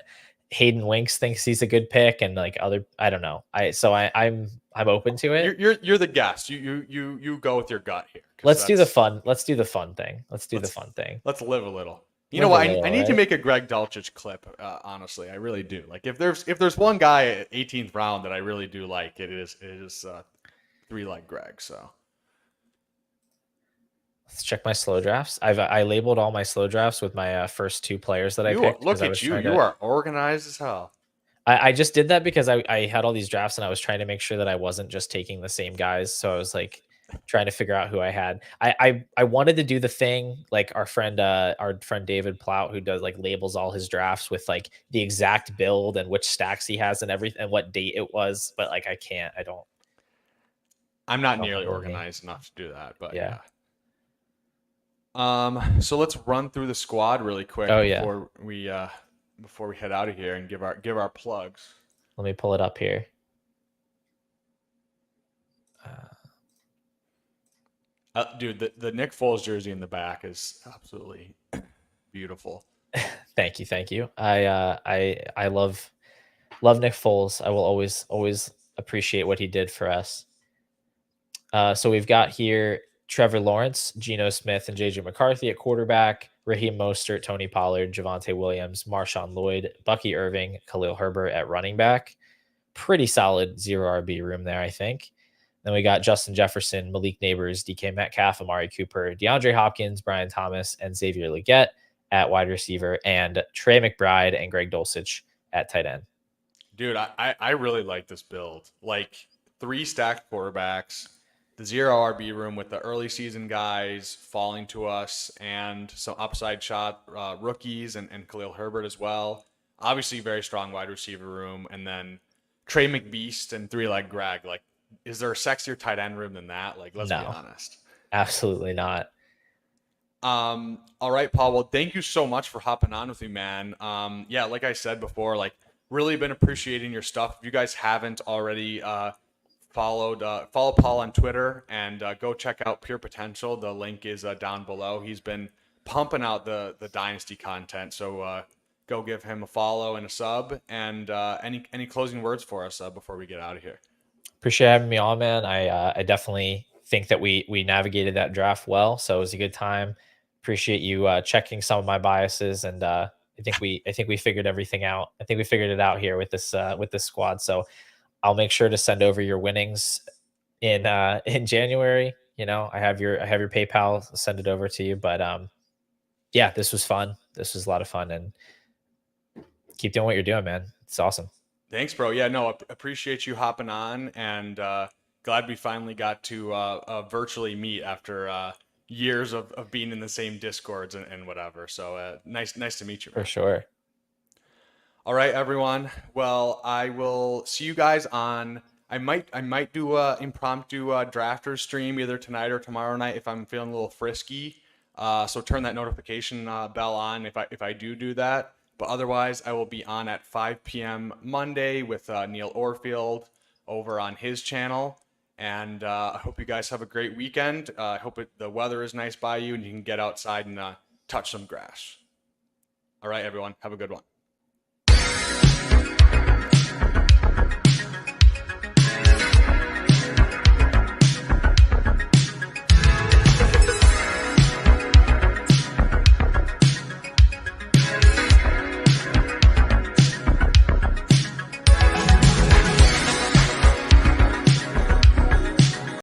Hayden Winks thinks he's a good pick, and like I don't know. I'm open to it. You're the guest. You go with your gut here. Let's do the fun. Let's do the fun thing. Let's live a little. You Live know a what? little, I need to right? make a Greg Dulcich clip. Honestly, I really do. Like, if there's one guy at 18th round that I really do like, it is 3-leg Greg. So Let's check my slow drafts. I labeled all my slow drafts with my first 2 players that I picked. look I at was you. trying You to- are organized as hell. I just did that because I had all these drafts and I was trying to make sure that I wasn't just taking the same guys. So I was like trying to figure out who I had. I wanted to do the thing like our friend David Plout, who does like labels all his drafts with like the exact build and which stacks he has and everything and what date it was. But like I can't. I'm not Don't nearly believe me. organized enough to do that, but Yeah. So let's run through the squad really quick before we head out of here and give our plugs. Let me pull it up here. Dude, the Nick Foles jersey in the back is absolutely beautiful. Thank you. I love Nick Foles. I will always appreciate what he did for us. So we've got here Trevor Lawrence, Geno Smith, and JJ McCarthy at quarterback, Raheem Mostert, Tony Pollard, Javonte Williams, Marshawn Lloyd, Bucky Irving, Khalil Herbert at running back. Pretty solid 0 RB room there, I think. Then we got Justin Jefferson, Malik Neighbors, DK Metcalf, Amari Cooper, DeAndre Hopkins, Brian Thomas, and Xavier Legette at wide receiver, and Trey McBride and Greg Dulcich at tight end. Dude, I really like this build. Like, 3 stacked quarterbacks, the 0 RB room with the early season guys falling to us, and some upside shot rookies and Khalil Herbert as well. Obviously, very strong wide receiver room, and then Trey McBeast and 3-leg Greg. Like, is there a sexier tight end room than that? Like, let's be honest. Absolutely not. All right, Paul. Well, thank you so much for hopping on with me, man. Yeah, like I said before, like, really been appreciating your stuff. If you guys haven't already follow Paul on Twitter and go check out Pure Potential. The link is down below. He's been pumping out the Dynasty content, so go give him a follow and a sub. And any closing words for us before we get out of here? Appreciate having me on, man. I definitely think that we navigated that draft well, so it was a good time. Appreciate you checking some of my biases, and I think we figured everything out. I think we figured it out here with this squad. So I'll make sure to send over your winnings in January. You know, I have your PayPal. I'll send it over to you. But yeah, this was fun. This was a lot of fun, and keep doing what you're doing, man. It's awesome. Thanks, bro. Yeah, no, appreciate you hopping on, and glad we finally got to virtually meet after years of being in the same discords and whatever. So nice to meet you, For man. sure. All right, everyone. Well, I will see you guys on. I might do a impromptu drafter stream either tonight or tomorrow night if I'm feeling a little frisky. So turn that notification bell on if I do that. But otherwise, I will be on at 5 p.m. Monday with Neil Orfield over on his channel. And I hope you guys have a great weekend. I hope the weather is nice by you and you can get outside and touch some grass. All right, everyone. Have a good one.